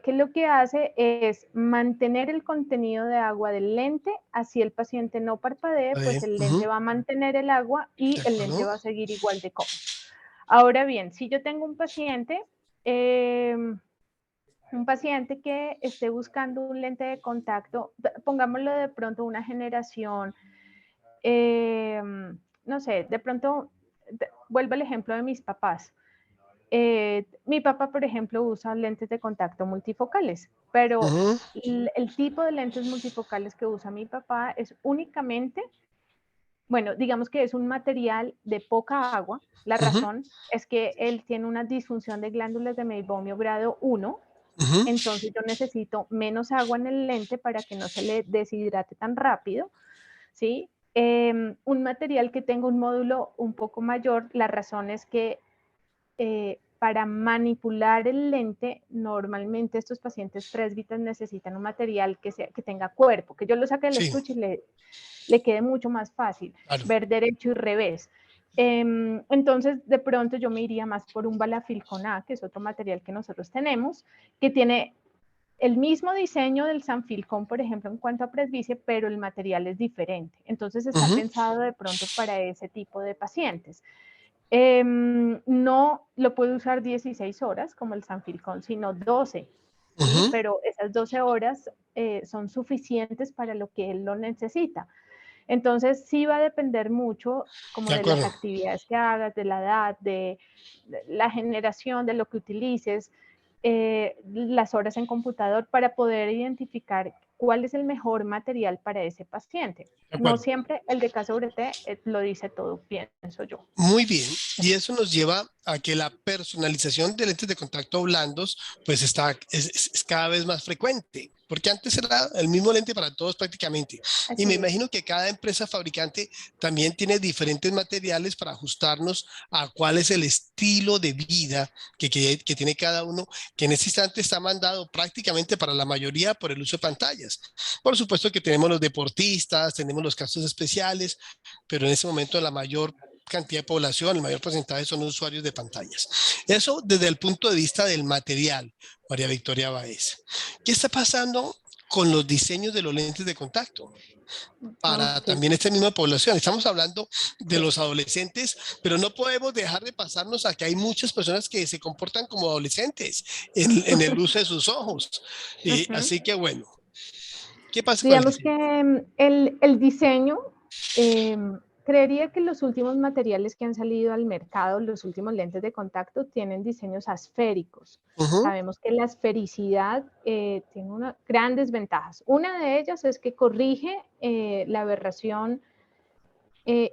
que lo que hace es mantener el contenido de agua del lente, así el paciente no parpadee, pues el Ujú, lente va a mantener el agua y de el lente acuerdo. va a seguir igual de cómodo. Ahora bien, si yo tengo eh, un paciente que esté buscando un lente de contacto, pongámoslo de pronto una generación, eh, no sé, de pronto, vuelvo al ejemplo de mis papás. Mi papá, por ejemplo, usa lentes de contacto multifocales, pero Ujú, el tipo de lentes multifocales que usa mi papá es únicamente, bueno, digamos que es un material de poca agua. La ujú, razón es que él tiene una disfunción de glándulas de meibomio grado 1, ujú. entonces yo necesito menos agua en el lente para que no se le deshidrate tan rápido, ¿sí? Un material que tenga un módulo un poco mayor, la razón es que para manipular el lente, normalmente estos pacientes presbitas necesitan un material que tenga cuerpo, que yo lo saque del Sí, estuche y le quede mucho más fácil claro. ver derecho y revés. Entonces, de pronto yo me iría más por un balafilcon A, que es otro material que nosotros tenemos, que tiene el mismo diseño del Sanfilcon, por ejemplo, en cuanto a presbicie, pero el material es diferente. Entonces, está Ujú, pensado de pronto para ese tipo de pacientes. No lo puede usar 16 horas como el Sanfilcon, sino 12, ¿sí? ujú. Pero esas 12 horas son suficientes para lo que él lo necesita. Entonces, sí va a depender mucho como De de las acuerdo. actividades que hagas, de la edad, de la generación, de lo que utilices, las horas en computador para poder identificar cuál es el mejor material para ese paciente. De No acuerdo. siempre el de K sobre T lo dice todo, pienso yo. Muy bien, y eso nos lleva a que la personalización de lentes de contacto blandos pues es cada vez más frecuente, porque antes era el mismo lente para todos prácticamente. Y me Así es. imagino que cada empresa fabricante también tiene diferentes materiales para ajustarnos a cuál es el estilo de vida que tiene cada uno, que en este instante está mandado prácticamente para la mayoría por el uso de pantallas. Por supuesto que tenemos los deportistas, tenemos los casos especiales, pero en ese momento la mayor cantidad de población, el mayor porcentaje son usuarios de pantallas. Eso desde el punto de vista del material, María Victoria Báez. ¿Qué está pasando con los diseños de los lentes de contacto para Ok, también esta misma población? Estamos hablando de sí. los adolescentes, pero no podemos dejar de pasarnos a que hay muchas personas que se comportan como adolescentes en el uso de sus ojos. Ujú. Así que bueno, ¿qué pasa con el Digamos diseño? que el diseño, eh, creería que los últimos materiales que han salido al mercado, los últimos lentes de contacto, tienen diseños asféricos. Uh -huh, Sabemos que la esfericidad tiene grandes ventajas. Una de ellas es que corrige la aberración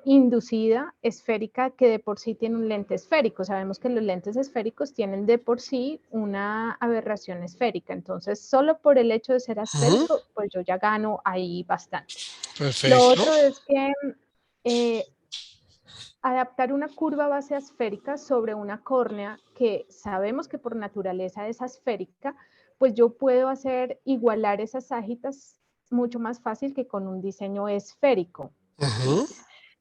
inducida esférica que de por sí tiene un lente esférico. Sabemos que los lentes esféricos tienen de por sí una aberración esférica, entonces solo por el hecho de ser esférico, pues yo ya gano ahí bastante. Lo Perfecto. otro es que adaptar una curva base esférica sobre una córnea que sabemos que por naturaleza es esférica, pues yo puedo igualar esas ságitas mucho más fácil que con un diseño esférico. ¿Sí?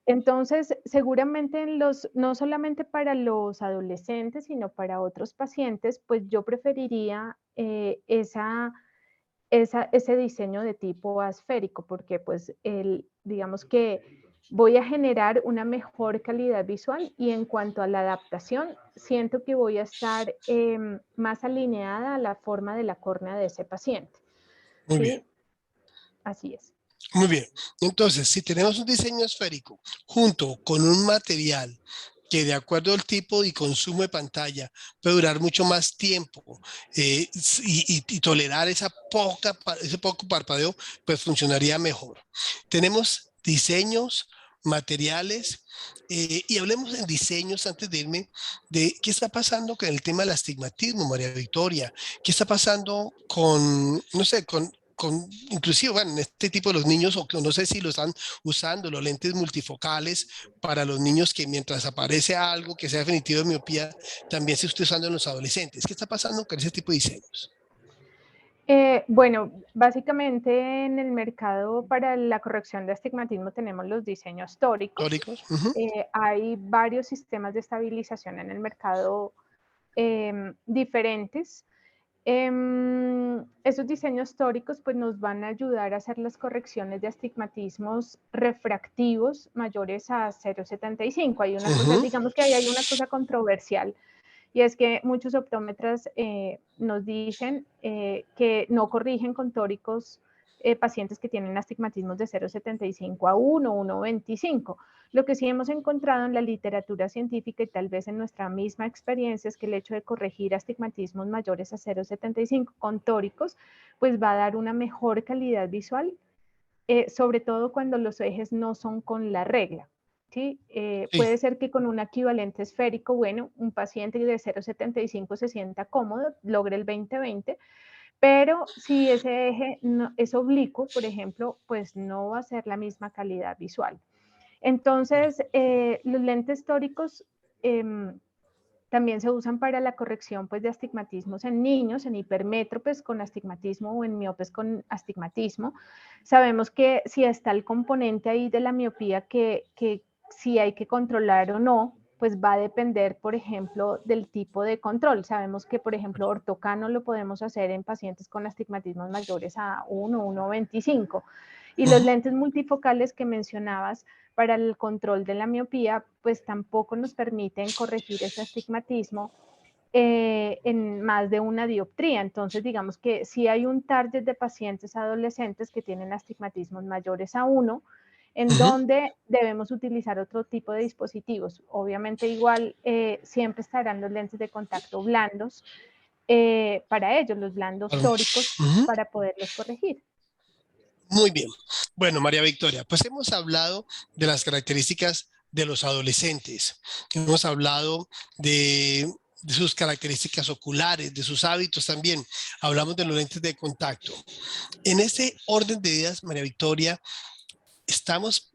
Entonces, seguramente no solamente para los adolescentes, sino para otros pacientes, pues yo preferiría ese diseño de tipo asférico, porque pues digamos que voy a generar una mejor calidad visual y en cuanto a la adaptación, siento que voy a estar más alineada a la forma de la córnea de ese paciente. Muy ¿sí? bien. Así es. Muy bien. Entonces, si tenemos un diseño esférico junto con un material que de acuerdo al tipo y consumo de pantalla puede durar mucho más tiempo y tolerar ese poco parpadeo, pues funcionaría mejor. Tenemos diseños, materiales, y hablemos en diseños antes de irme de qué está pasando con el tema del astigmatismo, María Victoria. ¿Qué está pasando con, no sé, inclusive, bueno, en este tipo de los niños, o que no sé si lo están usando, los lentes multifocales para los niños que mientras aparece algo que sea definitivo de miopía, también se esté usando en los adolescentes. ¿Qué está pasando con ese tipo de diseños? Bueno, básicamente en el mercado para la corrección de astigmatismo tenemos los diseños tóricos. ¿Tóricos? Hay varios sistemas de estabilización en el mercado diferentes. Esos diseños tóricos pues nos van a ayudar a hacer las correcciones de astigmatismos refractivos mayores a 0,75. Hay una cosa, digamos que ahí hay una cosa controversial, y es que muchos optómetras nos dicen que no corrigen con tóricos pacientes que tienen astigmatismos de 0,75 a 1, 1,25. Lo que sí hemos encontrado en la literatura científica y tal vez en nuestra misma experiencia es que el hecho de corregir astigmatismos mayores a 0,75 con tóricos, pues va a dar una mejor calidad visual, sobre todo cuando los ejes no son con la regla. ¿Sí? Sí. Puede ser que con un equivalente esférico, bueno, un paciente de 0,75 se sienta cómodo, logre el 20-20, pero si ese eje no, es oblicuo, por ejemplo, pues no va a ser la misma calidad visual. Entonces, los lentes tóricos también se usan para la corrección pues, de astigmatismos en niños, en hipermétropes con astigmatismo o en miopes con astigmatismo. Sabemos que si está el componente ahí de la miopía que si hay que controlar o no, pues va a depender, por ejemplo, del tipo de control. Sabemos que, por ejemplo, ortocano lo podemos hacer en pacientes con astigmatismos mayores a 1, 1,25. Y los lentes multifocales que mencionabas para el control de la miopía, pues tampoco nos permiten corregir ese astigmatismo en más de una dioptría. Entonces, digamos que si hay un target de pacientes adolescentes que tienen astigmatismos mayores a 1, en donde debemos utilizar otro tipo de dispositivos. Obviamente igual siempre estarán los lentes de contacto blandos para ellos, los blandos tóricos, para poderlos corregir. Muy bien. Bueno, María Victoria, pues hemos hablado de las características de los adolescentes. Hemos hablado de sus características oculares, de sus hábitos también. Hablamos de los lentes de contacto. En este orden de ideas, María Victoria, estamos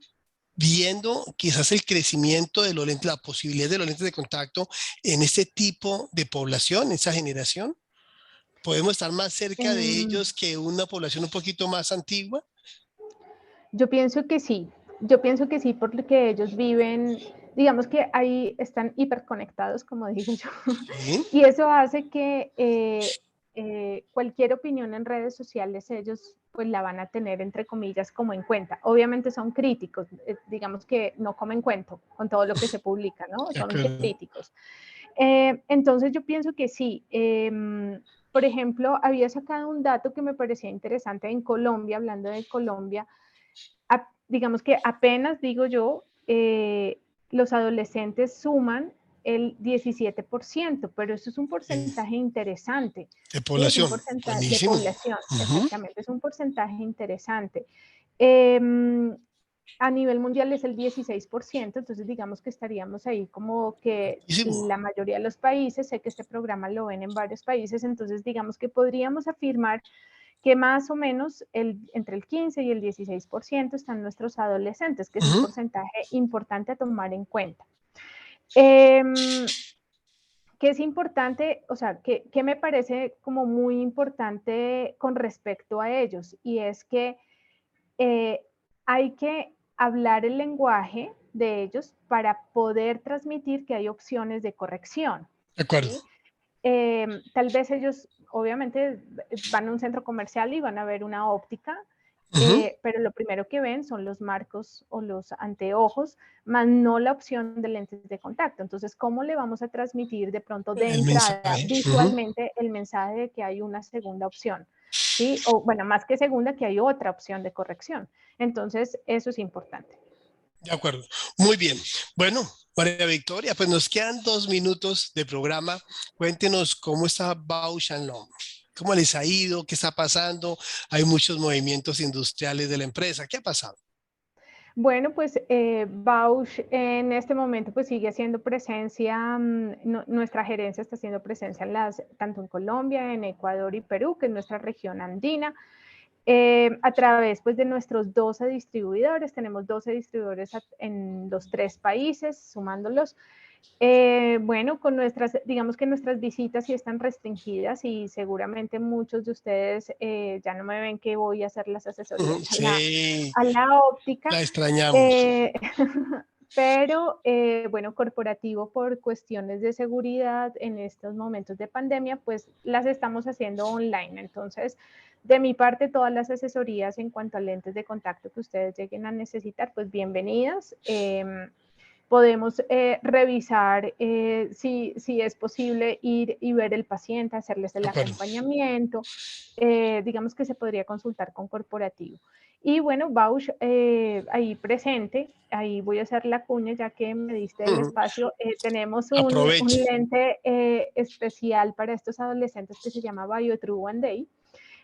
viendo quizás el crecimiento de los lentes, la posibilidad de los lentes de contacto en este tipo de población, esa generación. ¿Podemos estar más cerca de ellos que una población un poquito más antigua? Yo pienso que sí, porque ellos viven, digamos que ahí están hiperconectados, como digo yo, Sí. y eso hace que cualquier opinión en redes sociales ellos pues la van a tener entre comillas como en cuenta. Obviamente son críticos, digamos que no comen cuento con todo lo que se publica, ¿no? Son críticos. Entonces yo pienso que sí. Por ejemplo, había sacado un dato que me parecía interesante en Colombia, hablando de Colombia, digamos que apenas, digo yo, los adolescentes suman el 17%, pero eso es un porcentaje interesante. De ¿sí? Es un población. porcentaje de Buenísimo. población, exactamente, es un porcentaje interesante. a nivel mundial es el 16%, entonces digamos que estaríamos ahí como que la mayoría de los países, sé que este programa lo ven en varios países, entonces digamos que podríamos afirmar que más o menos entre el 15 y el 16% están nuestros adolescentes, que es un porcentaje importante a tomar en cuenta. ¿Qué es importante? O sea, ¿qué me parece como muy importante con respecto a ellos? Y es que hay que hablar el lenguaje de ellos para poder transmitir que hay opciones de corrección. De acuerdo. ¿Sí? Tal vez ellos, obviamente, van a un centro comercial y van a ver una óptica, pero lo primero que ven son los marcos o los anteojos, más no la opción de lentes de contacto. Entonces, ¿cómo le vamos a transmitir de pronto de entrada visualmente el mensaje de que hay una segunda opción? ¿Sí? O bueno, más que segunda, que hay otra opción de corrección. Entonces, eso es importante. De acuerdo. Muy bien. Bueno, María Victoria, pues nos quedan 2 minutos de programa. Cuéntenos cómo está Bausch & Lomb. ¿Cómo les ha ido? ¿Qué está pasando? Hay muchos movimientos industriales de la empresa. ¿Qué ha pasado? Bueno, pues Bausch en este momento pues sigue haciendo presencia, nuestra gerencia está haciendo presencia tanto en Colombia, en Ecuador y Perú, que es nuestra región andina. A través pues, de nuestros 12 distribuidores, tenemos 12 distribuidores en los 3 países, sumándolos. Bueno, con digamos que nuestras visitas sí están restringidas y seguramente muchos de ustedes ya no me ven que voy a hacer las asesorías Sí, a la óptica. la extrañamos. Pero, bueno, corporativo por cuestiones de seguridad en estos momentos de pandemia, pues las estamos haciendo online. Entonces, de mi parte, todas las asesorías en cuanto a lentes de contacto que ustedes lleguen a necesitar, pues bienvenidas. Podemos revisar si es posible ir y ver el paciente, hacerles el acompañamiento. Digamos que se podría consultar con corporativo. Y bueno, Bausch, ahí presente, ahí voy a hacer la cuña ya que me diste el espacio. Tenemos un lente especial para estos adolescentes que se llama BioTrue One Day.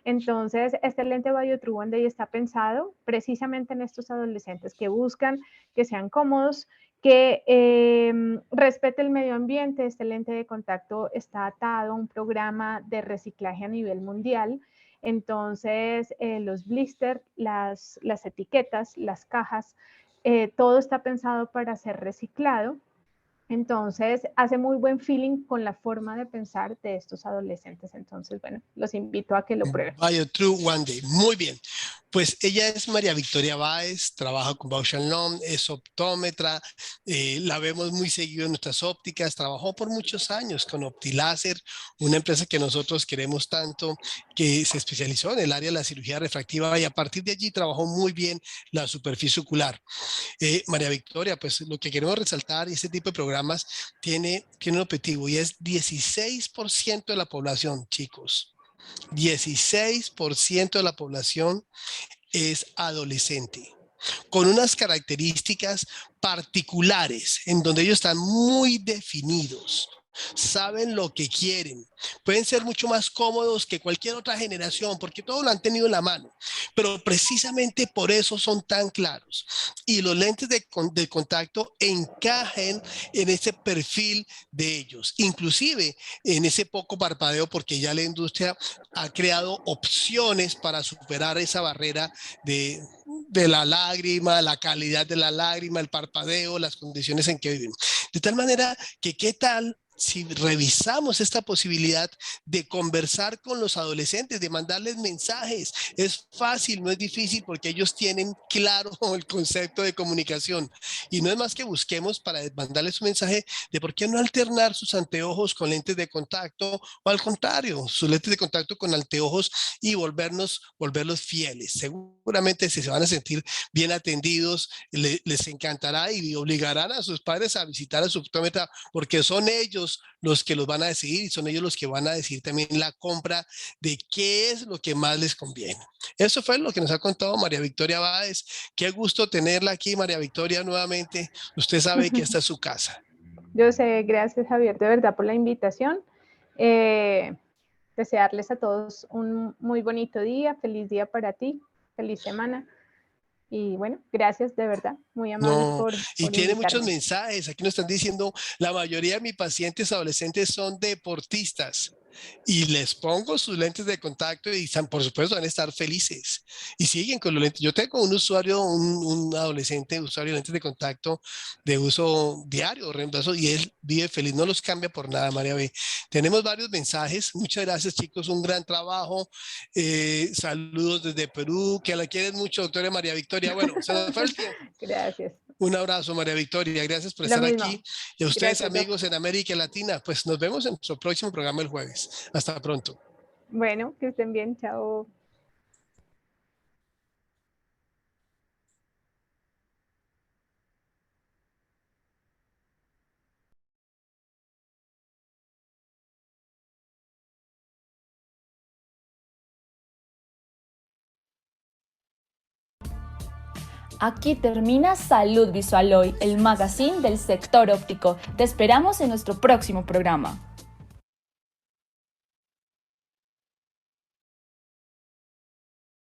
Entonces, este lente BioTrue One Day está pensado precisamente en estos adolescentes que buscan que sean cómodos, que respete el medio ambiente. Este lente de contacto está atado a un programa de reciclaje a nivel mundial. Entonces, los blisters, las etiquetas, las cajas, todo está pensado para ser reciclado. Entonces, hace muy buen feeling con la forma de pensar de estos adolescentes. Entonces, bueno, los invito a que lo prueben. BioTrue One Day. Muy bien. Pues ella es María Victoria Báez, trabaja con Bausch & Lomb, es optómetra, la vemos muy seguido en nuestras ópticas, trabajó por muchos años con OptiLaser, una empresa que nosotros queremos tanto, que se especializó en el área de la cirugía refractiva y a partir de allí trabajó muy bien la superficie ocular. María Victoria, pues lo que queremos resaltar, y este tipo de programas tiene un objetivo y es 16% de la población, chicos. 16% de la población es adolescente, con unas características particulares en donde ellos están muy definidos, saben lo que quieren, pueden ser mucho más cómodos que cualquier otra generación porque todo lo han tenido en la mano, pero precisamente por eso son tan claros y los lentes de contacto encajan en ese perfil de ellos, inclusive en ese poco parpadeo, porque ya la industria ha creado opciones para superar esa barrera de la lágrima, la calidad de la lágrima, el parpadeo, las condiciones en que viven. De tal manera que, ¿qué tal si revisamos esta posibilidad de conversar con los adolescentes, de mandarles mensajes? Es fácil, no es difícil porque ellos tienen claro el concepto de comunicación y no es más que busquemos para mandarles un mensaje de por qué no alternar sus anteojos con lentes de contacto o al contrario, sus lentes de contacto con anteojos y volverlos fieles. Seguramente se van a sentir bien atendidos, les encantará y obligarán a sus padres a visitar a su optómetra porque son ellos los que los van a decidir y son ellos los que van a decidir también la compra de qué es lo que más les conviene. Eso fue lo que nos ha contado María Victoria Báez. Qué gusto tenerla aquí, María Victoria, nuevamente. Usted sabe que esta es su casa. Yo sé, gracias Javier, de verdad por la invitación. Desearles a todos un muy bonito día, feliz día para ti, feliz semana. Y bueno, gracias de verdad, muy amables No, y por tiene muchos invitarme. mensajes. Aquí nos están diciendo, la mayoría de mis pacientes adolescentes son deportistas y les pongo sus lentes de contacto y por supuesto van a estar felices y siguen con los lentes. Yo tengo un usuario, un adolescente usuario de lentes de contacto de uso diario, reemplazo, y él vive feliz, no los cambia por nada, María B. Tenemos varios mensajes. Muchas gracias, chicos, un gran trabajo. Saludos desde Perú, que la quieren mucho, doctora María Victoria. Bueno, se nos fue el tiempo. Gracias. Un abrazo, María Victoria. Gracias por Lo estar aquí. mismo. Y a ustedes, Gracias, Doc. amigos en América Latina, pues nos vemos en nuestro próximo programa el jueves. Hasta pronto. Bueno, que estén bien. Chao. Aquí termina Salud Visual Hoy, el magazine del sector óptico. Te esperamos en nuestro próximo programa.